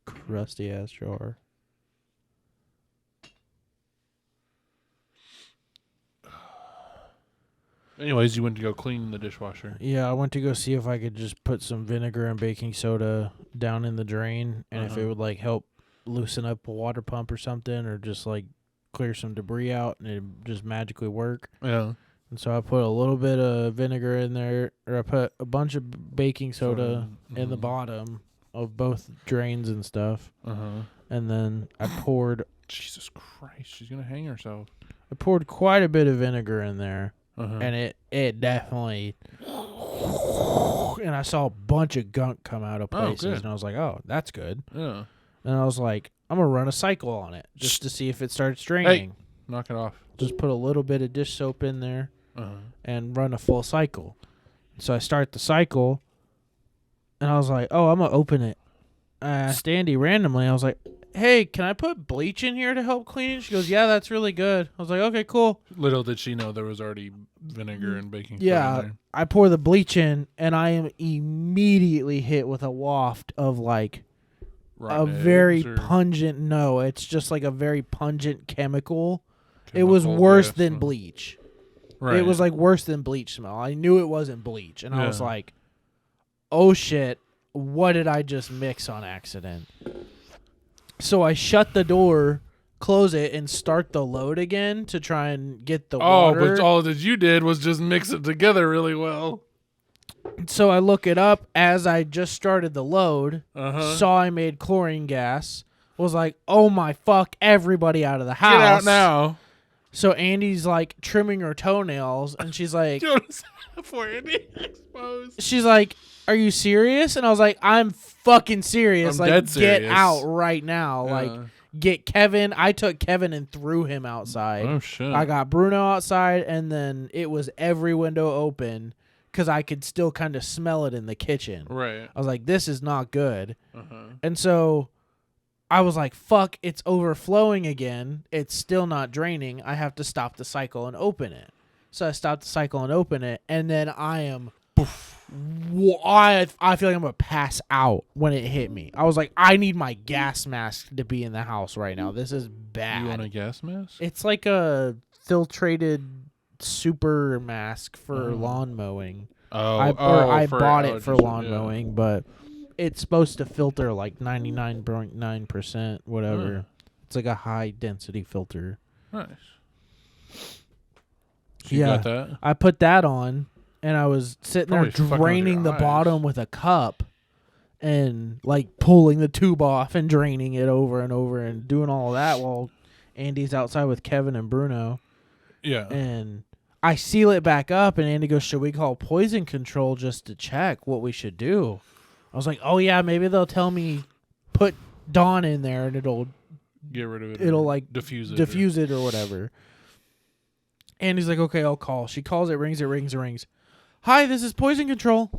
Speaker 2: Crusty ass jar.
Speaker 1: Anyways, you went to go clean the dishwasher.
Speaker 2: Yeah, I went to go see if I could just put some vinegar and baking soda down in the drain, and if it would like help loosen up a water pump or something, or just like clear some debris out, and it just magically work.
Speaker 1: Yeah.
Speaker 2: And so I put a little bit of vinegar in there, or I put a bunch of baking soda in the bottom of both drains and stuff, and then I poured
Speaker 1: Jesus Christ, she's gonna hang herself.
Speaker 2: quite a bit of vinegar in there.
Speaker 1: And
Speaker 2: And it definitely, and I saw a bunch of gunk come out of places,
Speaker 1: good.
Speaker 2: and I was like, oh, that's good.
Speaker 1: yeah,
Speaker 2: And I was like, I'm going to run a cycle on it just to see if it starts draining.
Speaker 1: knock it off.
Speaker 2: Just put a little bit of dish soap in there and run a full cycle. So I start the cycle, and I was like, oh, I'm going to open it. I asked Andy randomly, I was like, hey, can I put bleach in here to help clean it? She goes, yeah, that's really good. I was like, okay, cool.
Speaker 1: Little did she know there was already vinegar and baking soda
Speaker 2: Yeah,
Speaker 1: in there.
Speaker 2: I pour the bleach in, and I am immediately hit with a waft of like a
Speaker 1: rotten
Speaker 2: very
Speaker 1: eggs or
Speaker 2: pungent. No, it's just like a very pungent chemical. It was
Speaker 1: chemical
Speaker 2: worse
Speaker 1: gas
Speaker 2: than
Speaker 1: smell?
Speaker 2: bleach.
Speaker 1: Right.
Speaker 2: It was like worse than bleach smell. I knew it wasn't bleach, and I was
Speaker 1: Yeah.
Speaker 2: like, "Oh shit, what did I just mix on accident?" So I shut the door, close it, and start the load again to try and get the water.
Speaker 1: But all that you did was just mix it together really well.
Speaker 2: So I look it up as I just started the load,
Speaker 1: Uh-huh.
Speaker 2: saw I made chlorine gas, was like, "Oh my fuck, everybody out of the house."
Speaker 1: Get out now.
Speaker 2: So Andy's like trimming her toenails, and she's like,
Speaker 1: Jonas for Andy exposed.
Speaker 2: she's like, "Are you serious?" And I was like, "I'm fucking serious.
Speaker 1: I'm
Speaker 2: like,
Speaker 1: dead
Speaker 2: get
Speaker 1: serious.
Speaker 2: out right now. Like,
Speaker 1: Yeah.
Speaker 2: get Kevin." I took Kevin and threw him outside.
Speaker 1: Oh shit.
Speaker 2: I got Bruno outside, and then it was every window open because I could still kind of smell it in the kitchen.
Speaker 1: Right.
Speaker 2: I was like, "This is not good."
Speaker 1: Uh-huh.
Speaker 2: And so I was like, "Fuck, it's overflowing again. It's still not draining. I have to stop the cycle and open it." So I stopped the cycle and open it, and then I am, I feel like I'm gonna pass out when it hit me. I was like, I need my gas mask to be in the house right now. This is bad.
Speaker 1: You want a gas mask?
Speaker 2: It's like a filtrated super mask for
Speaker 1: Oh.
Speaker 2: lawn mowing.
Speaker 1: Oh,
Speaker 2: I bought it for
Speaker 1: just-
Speaker 2: lawn
Speaker 1: yeah.
Speaker 2: mowing, but it's supposed to filter like 99.9%, whatever.
Speaker 1: Huh.
Speaker 2: It's like a high density filter.
Speaker 1: Nice. So you
Speaker 2: Yeah.
Speaker 1: got that?
Speaker 2: I put that on, and I was sitting
Speaker 1: Probably
Speaker 2: there
Speaker 1: fucking with
Speaker 2: draining
Speaker 1: your
Speaker 2: the
Speaker 1: eyes.
Speaker 2: bottom with a cup and like pulling the tube off and draining it over and over and doing all of that while Andy's outside with Kevin and Bruno.
Speaker 1: Yeah.
Speaker 2: And I seal it back up, and Andy goes, "Should we call poison control just to check what we should do?" I was like, "Oh yeah, maybe they'll tell me put Dawn in there and it'll
Speaker 1: Get rid of it.
Speaker 2: it'll
Speaker 1: or
Speaker 2: like
Speaker 1: diffuse it.
Speaker 2: diffuse it or whatever." And he's like, "Okay, I'll call." She calls, it rings, it rings, it rings. "Hi, this is poison control."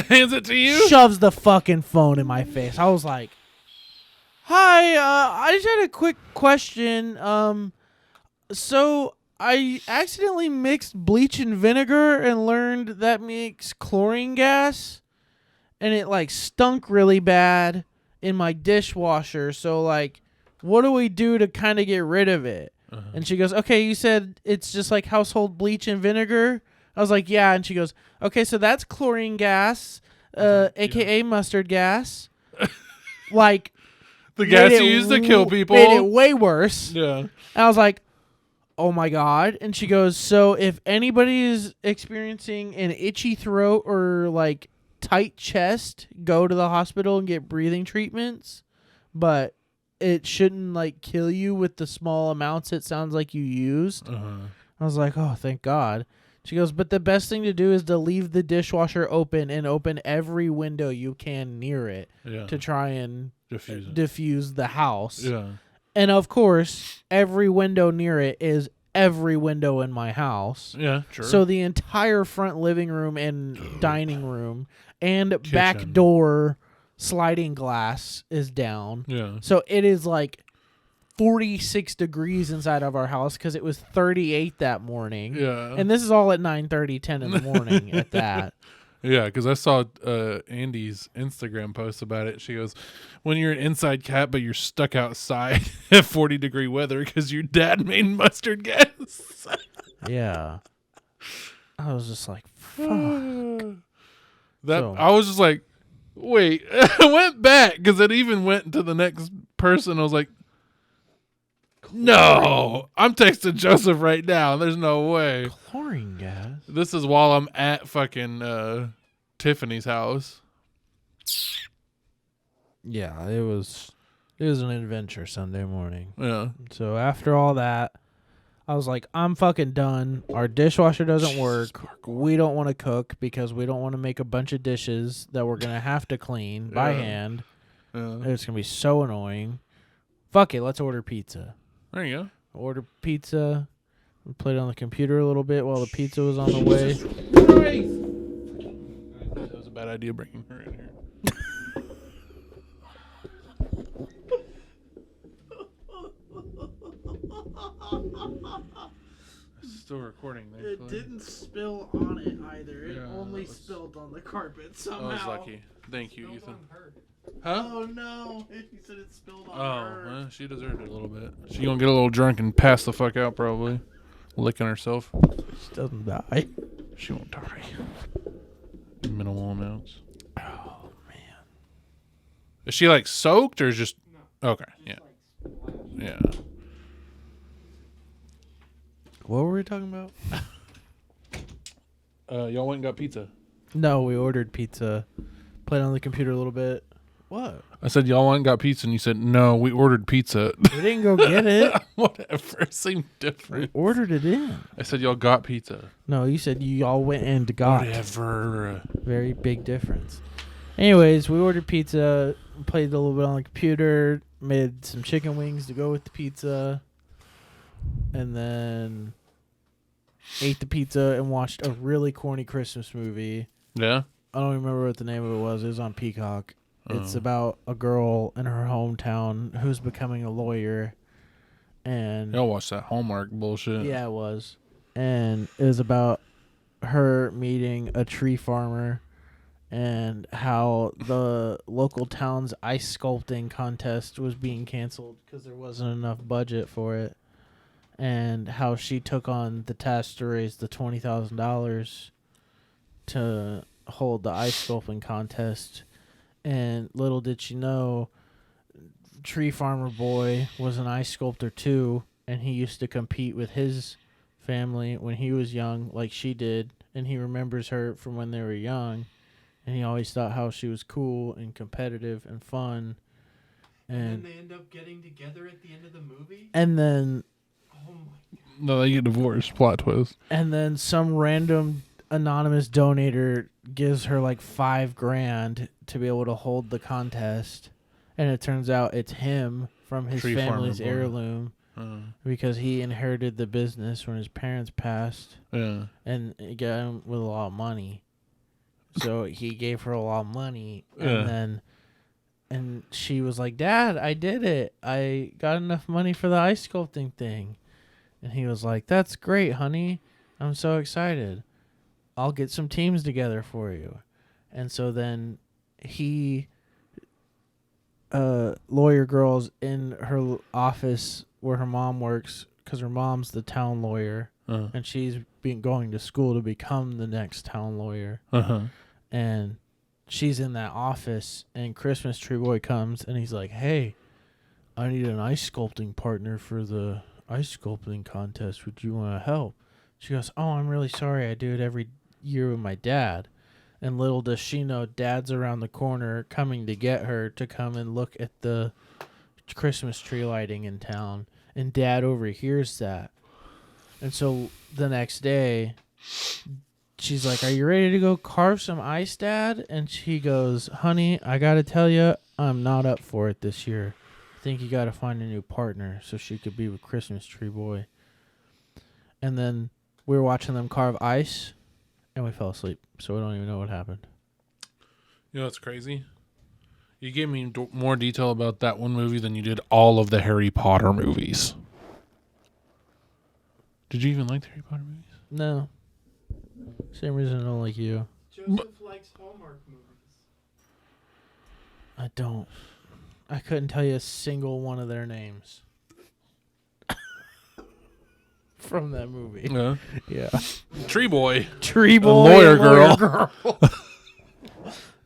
Speaker 1: Hands it to you.
Speaker 2: Shoves the fucking phone in my face. I was like, "Hi, I just had a quick question. So I accidentally mixed bleach and vinegar and learned that makes chlorine gas, and it like stunk really bad in my dishwasher. So like, what do we do to kind of get rid of it?"
Speaker 1: Uh-huh.
Speaker 2: And she goes, "Okay, you said it's just like household bleach and vinegar?" I was like, "Yeah." And she goes, "Okay, so that's chlorine gas, aka mustard gas." Like,
Speaker 1: The gas
Speaker 2: made
Speaker 1: you
Speaker 2: it
Speaker 1: use to kill people.
Speaker 2: Made it way worse.
Speaker 1: Yeah.
Speaker 2: And I was like, "Oh my God." And she goes, "So if anybody is experiencing an itchy throat or like tight chest, go to the hospital and get breathing treatments. But it shouldn't like kill you with the small amounts it sounds like you used."
Speaker 1: Uh-huh.
Speaker 2: I was like, "Oh, thank God." She goes, "But the best thing to do is to leave the dishwasher open and open every window you can near it
Speaker 1: Yeah.
Speaker 2: to try and
Speaker 1: diffuse it.
Speaker 2: diffuse the house."
Speaker 1: Yeah.
Speaker 2: And of course, every window near it is every window in my house.
Speaker 1: Yeah. Sure.
Speaker 2: So the entire front living room and dining room and back
Speaker 1: Kitchen.
Speaker 2: door sliding glass is down.
Speaker 1: yeah.
Speaker 2: So it is like 46 degrees inside of our house because it was 38 that morning.
Speaker 1: Yeah.
Speaker 2: And this is all at 9:30, 10 in the morning at that.
Speaker 1: Yeah, because I saw Andy's Instagram post about it. She goes, "When you're an inside cat, but you're stuck outside at 40-degree weather because your dad made mustard gas."
Speaker 2: Yeah. I was just like, fuck.
Speaker 1: That
Speaker 2: So-
Speaker 1: I was just like, wait. I went back because it even went to the next person. I was like, no, I'm texting Joseph right now. There's no way.
Speaker 2: Chlorine gas?
Speaker 1: This is while I'm at fucking Tiffany's house.
Speaker 2: Yeah, it was an adventure Sunday morning.
Speaker 1: Yeah.
Speaker 2: So after all that, I was like, I'm fucking done. Our dishwasher doesn't work. We don't want to cook because we don't want to make a bunch of dishes that we're going to have to clean by
Speaker 1: Yeah.
Speaker 2: hand.
Speaker 1: Yeah.
Speaker 2: It's going to be so annoying. Fuck it, let's order pizza.
Speaker 1: There you go.
Speaker 2: Order pizza. We played on the computer a little bit while the pizza was on the way.
Speaker 1: That was a bad idea bringing her in here. Still recording, thankfully.
Speaker 2: spill on it either.
Speaker 1: It Yeah, only that was-
Speaker 2: spilled on the carpet
Speaker 1: I was lucky. Thank you,
Speaker 3: Spilled
Speaker 1: Ethan.
Speaker 3: on her.
Speaker 1: Huh?
Speaker 2: Oh no! He said it spilled on
Speaker 1: Oh,
Speaker 2: her.
Speaker 1: well, she deserved it a little bit. She gonna get a little drunk and pass the fuck out probably, licking herself.
Speaker 2: She doesn't die.
Speaker 1: She won't die. Minimal amounts.
Speaker 2: Oh man.
Speaker 1: Is she like soaked or just?
Speaker 3: No,
Speaker 1: Okay,
Speaker 3: just
Speaker 1: yeah,
Speaker 3: like splash.
Speaker 1: yeah.
Speaker 2: What were we talking about?
Speaker 1: Y'all went and got pizza.
Speaker 2: No, we ordered pizza. Played on the computer a little bit. What?
Speaker 1: I said y'all went and got pizza, and you said no. We ordered pizza.
Speaker 2: We didn't go get it.
Speaker 1: Whatever. It seemed
Speaker 2: We
Speaker 1: different.
Speaker 2: ordered it in.
Speaker 1: I said y'all got pizza.
Speaker 2: No, you said you all went and got.
Speaker 1: Whatever.
Speaker 2: Very big difference. Anyways, we ordered pizza, played a little bit on the computer, made some chicken wings to go with the pizza, and then ate the pizza and watched a really corny Christmas movie.
Speaker 1: Yeah.
Speaker 2: I don't remember what the name of it was. It was on Peacock. It's
Speaker 1: Oh.
Speaker 2: about a girl in her hometown who's becoming a lawyer. And
Speaker 1: Y'all watch that Hallmark bullshit.
Speaker 2: yeah, it was. And it was about her meeting a tree farmer and how the local town's ice sculpting contest was being canceled because there wasn't enough budget for it. And how she took on the task to raise the $20,000 to hold the ice sculpting contest. And little did she know, Tree Farmer Boy was an ice sculptor too, and he used to compete with his family when he was young, like she did, and he remembers her from when they were young, and he always thought how she was cool and competitive and fun.
Speaker 3: And
Speaker 2: And
Speaker 3: then they end up getting together at the end of the movie.
Speaker 2: then
Speaker 3: Oh my!
Speaker 1: No, they get divorced. Plot twist.
Speaker 2: some random anonymous donator gives her like $5,000 to be able to hold the contest, and it turns out it's him from his
Speaker 1: Tree farmer
Speaker 2: family's
Speaker 1: boy.
Speaker 2: heirloom because he inherited the business when his parents passed,
Speaker 1: Yeah.
Speaker 2: and it got him with a lot of money. So he gave her a lot of money,
Speaker 1: Yeah.
Speaker 2: and she was like, "Dad, I did it. I got enough money for the ice sculpting thing." And he was like, "That's great, honey. I'm so excited. I'll get some teams together for you." And so then lawyer girl's in her office where her mom works because her mom's the town lawyer, and she's been going to school to become the next town lawyer. And she's in that office, and Christmas Tree Boy comes, and he's like, "Hey, I need an ice sculpting partner for the ice sculpting contest. Would you want to help?" She goes, "Oh, I'm really sorry. I do it every year with my dad." And little does she know, Dad's around the corner coming to get her to come and look at the Christmas tree lighting in town. And Dad overhears that. And so the next day, she's like, "Are you ready to go carve some ice, Dad?" And she goes, "Honey, I got to tell you, I'm not up for it this year. I think you got to find a new partner so she could be with Christmas Tree Boy." And then we were watching them carve ice, and we fell asleep, so we don't even know what happened.
Speaker 1: You know what's crazy? You gave me more detail about that one movie than you did all of the Harry Potter movies. Did you even like the Harry Potter movies?
Speaker 2: No. Same reason I don't like you.
Speaker 3: Joseph likes Hallmark movies.
Speaker 2: I don't. I couldn't tell you a single one of their names. From that movie.
Speaker 1: Yeah.
Speaker 2: Yeah.
Speaker 1: Tree Boy.
Speaker 2: Tree
Speaker 1: And
Speaker 2: Boy
Speaker 1: Lawyer
Speaker 2: and
Speaker 1: Girl.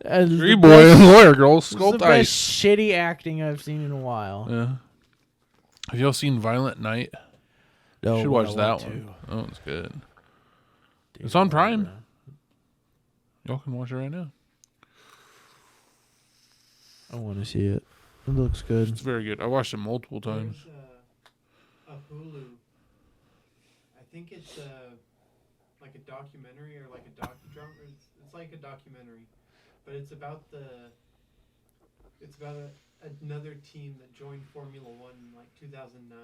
Speaker 2: And
Speaker 1: Tree
Speaker 2: the
Speaker 1: Boy
Speaker 2: best-
Speaker 1: and Lawyer Girl
Speaker 2: this is the
Speaker 1: sculpt
Speaker 2: best
Speaker 1: ice.
Speaker 2: shitty acting I've seen in a while.
Speaker 1: Yeah. Have y'all seen Violent Night?
Speaker 2: No,
Speaker 1: Should
Speaker 2: but
Speaker 1: watch
Speaker 2: I
Speaker 1: that
Speaker 2: want
Speaker 1: one.
Speaker 2: to.
Speaker 1: Oh, it's good.
Speaker 2: Dude,
Speaker 1: It's on
Speaker 2: I
Speaker 1: Prime.
Speaker 2: wanna-
Speaker 1: Y'all can watch it right now.
Speaker 2: I want to see it. It looks good.
Speaker 1: It's very good. I watched it multiple times.
Speaker 3: There's a Hulu. I think it's like a documentary or like a docudrama. It's like a documentary, but it's about another team that joined Formula One in like 2009.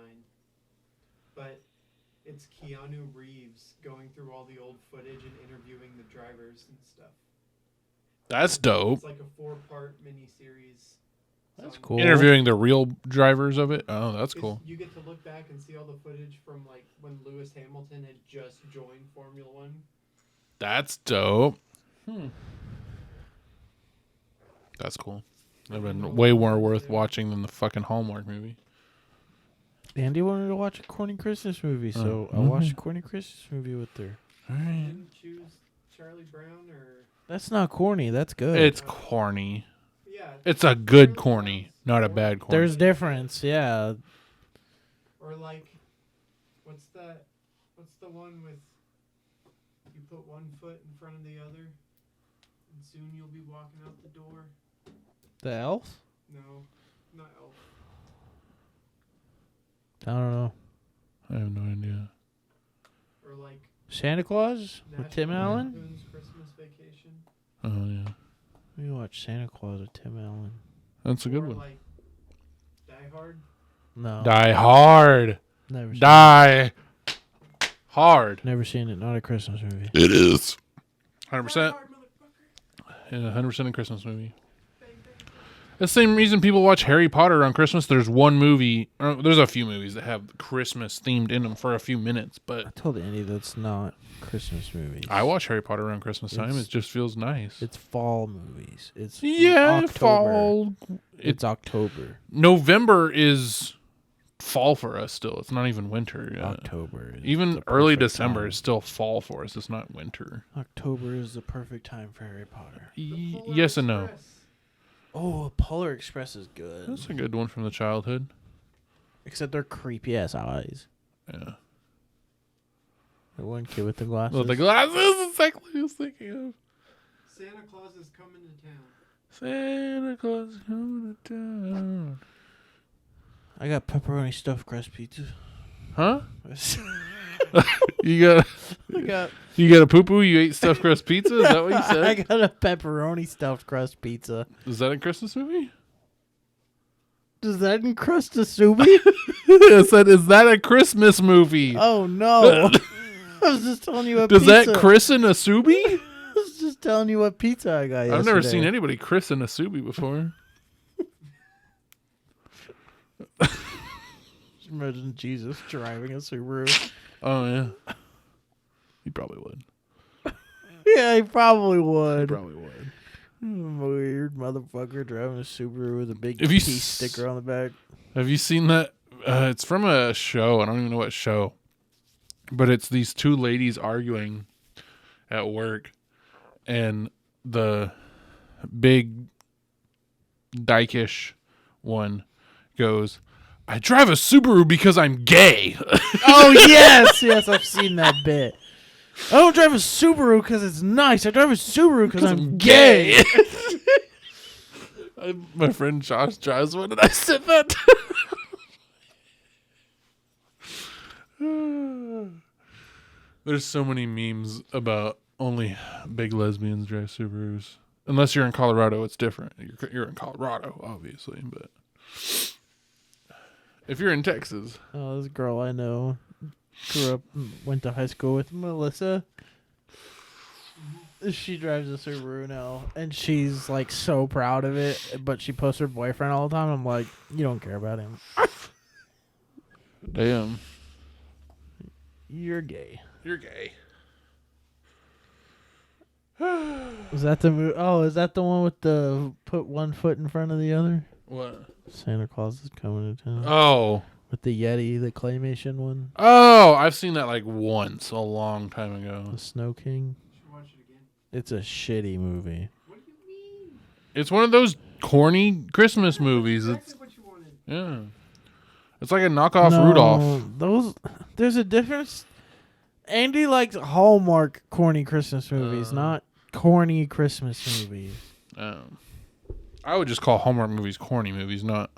Speaker 3: But it's Keanu Reeves going through all the old footage and interviewing the drivers and stuff.
Speaker 1: That's dope.
Speaker 3: It's like a 4-part miniseries.
Speaker 2: That's
Speaker 3: So
Speaker 2: cool.
Speaker 1: Interviewing the real drivers of it. Oh, that's cool.
Speaker 3: You get to look back and see all the footage from like when Lewis Hamilton had just joined Formula One.
Speaker 1: That's dope. That's cool. That'd been way more worth watching than the fucking Hallmark movie.
Speaker 2: Andy wanted to watch a corny Christmas movie, so I watched a corny Christmas movie with her.
Speaker 1: All right.
Speaker 3: Didn't choose Charlie Brown or
Speaker 2: That's not corny. That's good.
Speaker 1: It's corny.
Speaker 3: yeah.
Speaker 1: It's a good corny, not a bad corny.
Speaker 2: There's difference, yeah.
Speaker 3: Or like, what's the one with you put one foot in front of the other, and soon you'll be walking out the door.
Speaker 2: The elf?
Speaker 3: No, not Elf.
Speaker 2: I don't know.
Speaker 1: I have no idea.
Speaker 3: Or like
Speaker 2: Santa Claus with Tim
Speaker 3: National
Speaker 2: Allen?
Speaker 3: Lampoon's Christmas Vacation.
Speaker 1: Oh yeah,
Speaker 2: We watch Santa Claus with Tim Allen.
Speaker 1: that's a good
Speaker 3: Or
Speaker 1: one.
Speaker 3: like Die Hard.
Speaker 2: No.
Speaker 1: Die Hard.
Speaker 2: Never seen it.
Speaker 1: Die Hard.
Speaker 2: Never seen it. Not a Christmas movie.
Speaker 1: It is. 100%.
Speaker 3: Die Hard, motherfucker.
Speaker 1: Yeah, 100% a Christmas movie.
Speaker 3: Bang, bang, bang.
Speaker 1: The same reason people watch Harry Potter on Christmas. There's one movie, there's a few movies that have Christmas themed in them for a few minutes,
Speaker 2: I
Speaker 1: but
Speaker 2: told Andy that's not Christmas movies.
Speaker 1: I watch Harry Potter around Christmas time.
Speaker 2: It's-
Speaker 1: It just feels nice.
Speaker 2: It's fall movies. It's
Speaker 1: Yeah,
Speaker 2: October.
Speaker 1: fall.
Speaker 2: It's October.
Speaker 1: November is fall for us still. It's not even winter yet.
Speaker 2: October. Is
Speaker 1: Even
Speaker 2: the
Speaker 1: early
Speaker 2: perfect
Speaker 1: December
Speaker 2: time.
Speaker 1: is still fall for us. It's not winter.
Speaker 2: October is the perfect time for Harry Potter.
Speaker 3: The Polar
Speaker 1: Yes and no.
Speaker 3: Express.
Speaker 2: Oh, Polar Express is good.
Speaker 1: That's a good one from the childhood.
Speaker 2: Except they're creepy ass eyes.
Speaker 1: Yeah.
Speaker 2: The one kid with the glasses.
Speaker 1: Well, the glasses is exactly what I was thinking of.
Speaker 3: Santa Claus is coming to town.
Speaker 1: Santa Claus is coming to town.
Speaker 2: I got pepperoni stuffed crust pizza.
Speaker 1: Huh?
Speaker 2: I
Speaker 1: You got a poo poo? You ate stuffed crust pizza? Is that what you
Speaker 2: I
Speaker 1: said?
Speaker 2: got a pepperoni stuffed crust pizza.
Speaker 1: Is that a Christmas movie?
Speaker 2: Does that encrust a subi?
Speaker 1: I said, is that a Christmas movie?
Speaker 2: Oh no! I was just telling you what
Speaker 1: Does
Speaker 2: pizza.
Speaker 1: that christen a subi?
Speaker 2: I was just telling you what pizza I got yesterday.
Speaker 1: I've never seen anybody christen a subi before.
Speaker 2: Imagine Jesus driving a Subaru.
Speaker 1: Oh yeah, he probably would.
Speaker 2: Yeah, he probably would.
Speaker 1: Probably would.
Speaker 2: Weird motherfucker driving a Subaru with a big
Speaker 1: If you
Speaker 2: peace
Speaker 1: s-
Speaker 2: sticker on the back.
Speaker 1: Have you seen that? It's from a show. I don't even know what show, but it's these two ladies arguing at work, and the big dykish one goes, "I drive a Subaru because I'm gay."
Speaker 2: Oh yes, yes, I've seen that bit. I don't drive a Subaru because it's nice. I drive a Subaru because I'm gay.
Speaker 1: My friend Josh drives one, and I said that. There's so many memes about only big lesbians drive Subarus. Unless you're in Colorado, it's different. You're in Colorado, obviously, but if you're in Texas,
Speaker 2: Oh, this girl I know grew up, went to high school with Melissa. She drives a Subaru now, and she's like so proud of it. But she posts her boyfriend all the time. I'm like, you don't care about him.
Speaker 1: damn,
Speaker 2: You're gay.
Speaker 1: you're gay.
Speaker 2: Is that the Oh, is that the one with the put one foot in front of the other?
Speaker 1: What?
Speaker 2: Santa Claus is coming to town.
Speaker 1: Oh,
Speaker 2: With the Yeti, the claymation one,
Speaker 1: I've seen that like once a long time ago.
Speaker 2: the Snow King.
Speaker 3: Should watch it again.
Speaker 2: It's a shitty movie.
Speaker 3: What do you mean?
Speaker 1: It's one of those corny Christmas movies.
Speaker 3: Exactly
Speaker 1: It's
Speaker 3: what you wanted.
Speaker 1: yeah, it's like a knockoff
Speaker 2: No,
Speaker 1: Rudolph.
Speaker 2: There's a difference. Andy likes Hallmark corny Christmas movies, not corny Christmas movies.
Speaker 1: I would just call Hallmark movies corny movies, not.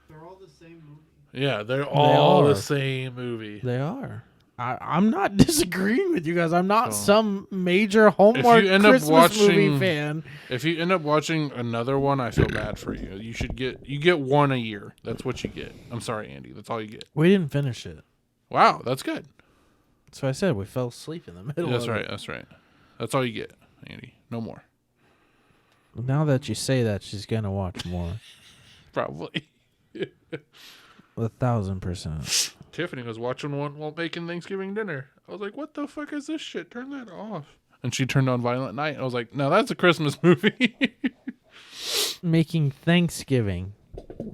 Speaker 3: They're all the same movie.
Speaker 1: Yeah, they're all
Speaker 2: are.
Speaker 1: the same movie.
Speaker 2: They are. I'm not disagreeing with you guys. I'm not
Speaker 1: So,
Speaker 2: some major Hallmark
Speaker 1: end up
Speaker 2: Christmas movie
Speaker 1: watching-
Speaker 2: fan.
Speaker 1: If you end up watching another one, I feel bad for you. You get one a year. That's what you get. I'm sorry, Andy. That's all you get.
Speaker 2: We didn't finish it.
Speaker 1: Wow, that's good.
Speaker 2: That's what I said. We fell asleep in the middle.
Speaker 1: That's
Speaker 2: of
Speaker 1: right.
Speaker 2: It.
Speaker 1: That's right. That's all you get, Andy. No more.
Speaker 2: Now that you say that, she's gonna watch more.
Speaker 1: Probably.
Speaker 2: 1,000%.
Speaker 1: Tiffany was watching one while making Thanksgiving dinner. I was like, "What the fuck is this shit? Turn that off." And she turned on Violent Night. I was like, "No, that's a Christmas movie."
Speaker 2: making Thanksgiving.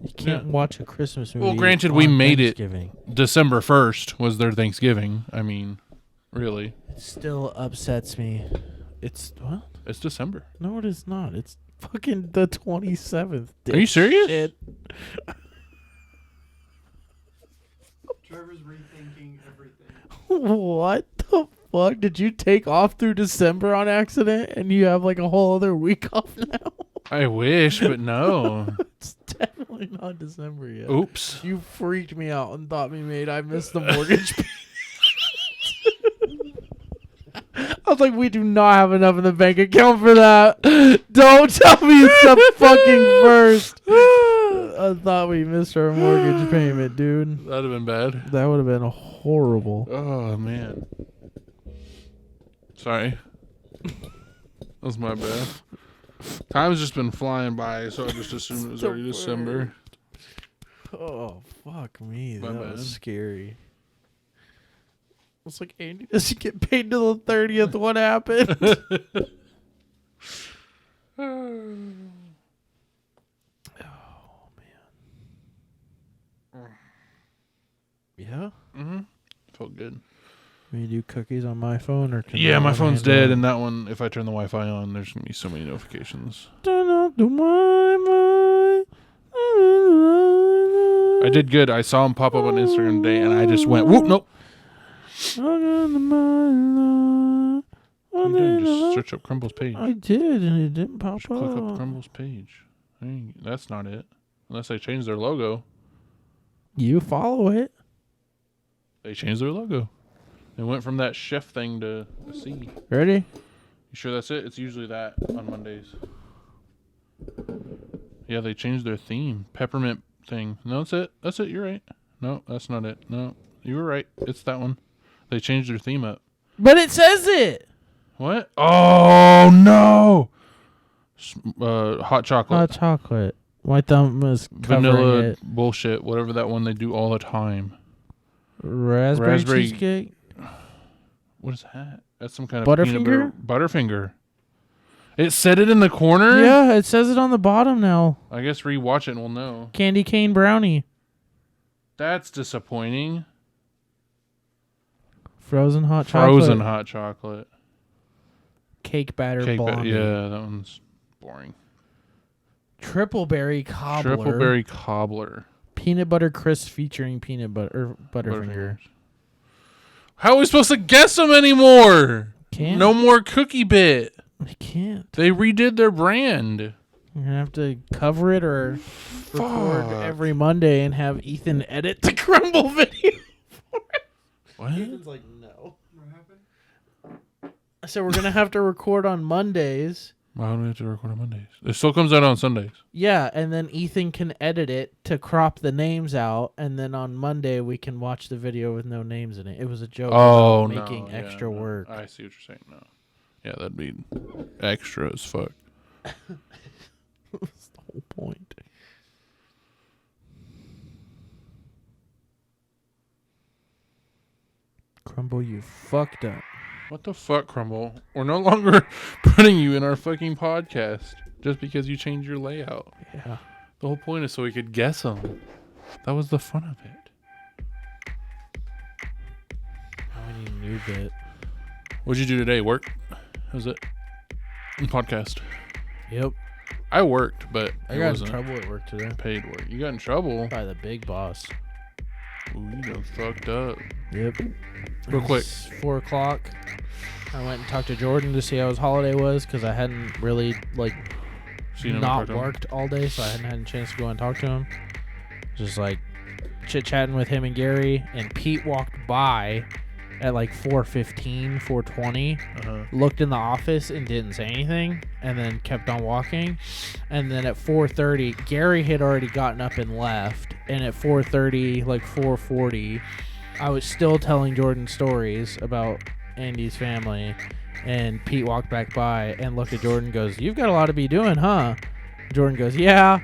Speaker 2: You can't watch a Christmas movie.
Speaker 1: Well, granted, we
Speaker 2: on
Speaker 1: made it.
Speaker 2: Thanksgiving.
Speaker 1: December 1st was their Thanksgiving. I mean, really.
Speaker 2: It still upsets me. It's what?
Speaker 1: It's December.
Speaker 2: No, it is not. It's fucking the 27th.
Speaker 1: Are you serious?
Speaker 2: Shit.
Speaker 3: Trevor's rethinking everything.
Speaker 2: What the fuck? Did you take off through December on accident and you have like a whole other week off now?
Speaker 1: I wish, but no.
Speaker 2: It's definitely not December yet.
Speaker 1: Oops.
Speaker 2: You freaked me out and thought I missed the mortgage payment. I was like, we do not have enough in the bank account for that. Don't tell me it's the fucking first. I thought we missed our mortgage payment, dude.
Speaker 1: That'd have been bad.
Speaker 2: That would have been horrible.
Speaker 1: Oh, man. Sorry. That was my bad. Time's just been flying by, so I just assumed it was already December.
Speaker 2: Oh, fuck me.
Speaker 1: My
Speaker 2: That
Speaker 1: bad.
Speaker 2: was scary. It's like, Andy doesn't get paid till the 30th. What happened? Oh, man. Yeah?
Speaker 1: Mm-hmm. Felt good.
Speaker 2: Can you do cookies on my phone? Or can
Speaker 1: Yeah,
Speaker 2: that
Speaker 1: my
Speaker 2: one
Speaker 1: phone's
Speaker 2: handle
Speaker 1: dead,
Speaker 2: it?
Speaker 1: and that one, if I turn the Wi-Fi on, there's going to be so many notifications.
Speaker 2: Turn off the Wi-Fi.
Speaker 1: I did good. I saw him pop up on Instagram today, and I just went, whoop, nope. What are you doing? Just search up Crumble's page.
Speaker 2: I did, and it didn't pop
Speaker 1: Just click up
Speaker 2: up.
Speaker 1: Crumble's page. That's not it. Unless they change their logo.
Speaker 2: You follow it.
Speaker 1: They changed their logo. They went from that chef thing to a C.
Speaker 2: Ready?
Speaker 1: You sure that's it? It's usually that on Mondays. Yeah, they changed their theme. Peppermint thing. No, that's it. That's it. You're right. No, that's not it. No, you were right. It's that one. They changed their theme up.
Speaker 2: But it says it.
Speaker 1: What? Oh, no. Hot chocolate.
Speaker 2: Hot chocolate. My thumb was covering
Speaker 1: Vanilla
Speaker 2: it.
Speaker 1: bullshit. Whatever that one they do all the time.
Speaker 2: Raspberry cheesecake.
Speaker 1: What is that? That's some kind of peanut
Speaker 2: Butterfinger?
Speaker 1: butter. Butterfinger. It said it in the corner?
Speaker 2: Yeah, it says it on the bottom now.
Speaker 1: I guess rewatch it and we'll know.
Speaker 2: Candy cane brownie.
Speaker 1: That's disappointing.
Speaker 2: Frozen hot chocolate.
Speaker 1: Frozen hot chocolate.
Speaker 2: Cake batter
Speaker 1: Cake
Speaker 2: bomb.
Speaker 1: yeah, that one's boring.
Speaker 2: Triple berry cobbler.
Speaker 1: Triple berry cobbler.
Speaker 2: Peanut butter crisp featuring peanut butter Butterfinger.
Speaker 1: How are we supposed to guess them anymore?
Speaker 2: Can't.
Speaker 1: No more cookie bit.
Speaker 2: I can't.
Speaker 1: They redid their brand.
Speaker 2: You're gonna have to cover it or record
Speaker 1: Fuck.
Speaker 2: every Monday and have Ethan edit the Crumble video.
Speaker 1: What?
Speaker 2: Ethan's like, no.
Speaker 3: What happened?
Speaker 2: I said we're gonna have to record on Mondays.
Speaker 1: Why do we have to record on Mondays? It still comes out on Sundays.
Speaker 2: Yeah, and then Ethan can edit it to crop the names out, and then on Monday we can watch the video with no names in it. It was a joke.
Speaker 1: Oh,
Speaker 2: about
Speaker 1: no.
Speaker 2: making
Speaker 1: Yeah,
Speaker 2: extra
Speaker 1: no.
Speaker 2: work.
Speaker 1: I see what you're saying. No. Yeah, that'd be extra as fuck.
Speaker 2: That's the whole point. Crumble, you fucked up.
Speaker 1: What the fuck, Crumble? We're no longer putting you in our fucking podcast just because you changed your layout.
Speaker 2: Yeah.
Speaker 1: The whole point is so we could guess them. That was the fun of it.
Speaker 2: Now we need a new bit.
Speaker 1: What'd you do today? Work? How's it? Podcast.
Speaker 2: Yep.
Speaker 1: I worked, but
Speaker 2: I
Speaker 1: it
Speaker 2: got in
Speaker 1: wasn't
Speaker 2: trouble at work today.
Speaker 1: paid work. You got in trouble?
Speaker 2: By the big boss.
Speaker 1: Ooh, you done fucked up.
Speaker 2: Yep.
Speaker 1: Real quick.
Speaker 2: It's 4 o'clock. I went and talked to Jordan to see how his holiday was because I hadn't really
Speaker 1: Seen him
Speaker 2: not
Speaker 1: talk to him?
Speaker 2: worked all day, so I hadn't had a chance to go and talk to him. Just chit chatting with him and Gary, and Pete walked by at 4:15, 4:20. Looked in the office and didn't say anything, and then kept on walking. And then at 4:30, Gary had already gotten up and left, and at 4:30, 4:40, I was still telling Jordan stories about Andy's family, and Pete walked back by and looked at Jordan and goes, "You've got a lot to be doing, huh?" Jordan goes, "Yeah."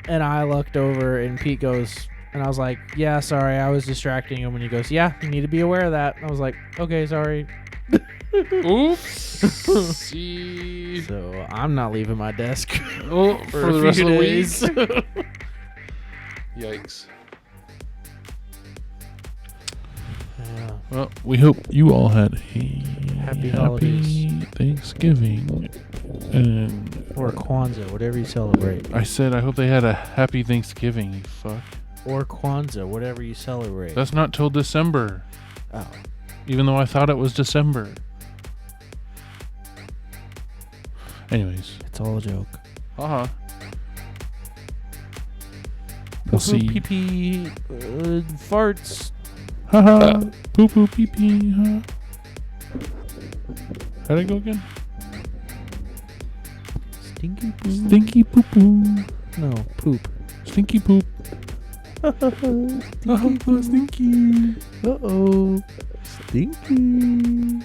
Speaker 2: And I looked over, and Pete goes, and I was like, "Yeah, sorry, I was distracting him." And he goes, "Yeah, you need to be aware of that." And I was like, "Okay, sorry."
Speaker 1: Oops. See.
Speaker 2: So I'm not leaving my desk
Speaker 1: Oh, for the
Speaker 2: a
Speaker 1: rest of
Speaker 2: few
Speaker 1: the
Speaker 2: days.
Speaker 1: week. Yikes.
Speaker 2: Yeah.
Speaker 1: Well, we hope you all had a
Speaker 2: Happy holidays.
Speaker 1: Thanksgiving. And
Speaker 2: Or Kwanzaa, whatever you celebrate.
Speaker 1: I said I hope they had a happy Thanksgiving, you fuck.
Speaker 2: Or Kwanzaa, whatever you celebrate.
Speaker 1: That's not till December.
Speaker 2: Oh.
Speaker 1: Even though I thought it was December. Anyways.
Speaker 2: It's all a joke.
Speaker 1: Uh-huh. We'll see.
Speaker 2: Pee pee, farts.
Speaker 1: Haha. Poo poo pee pee. Huh? How'd it go again?
Speaker 2: Stinky poo.
Speaker 1: Stinky poo poo.
Speaker 2: No, poop.
Speaker 1: Stinky poop.
Speaker 2: Stinky.
Speaker 1: Stinky.
Speaker 2: Uh-oh. Stinky.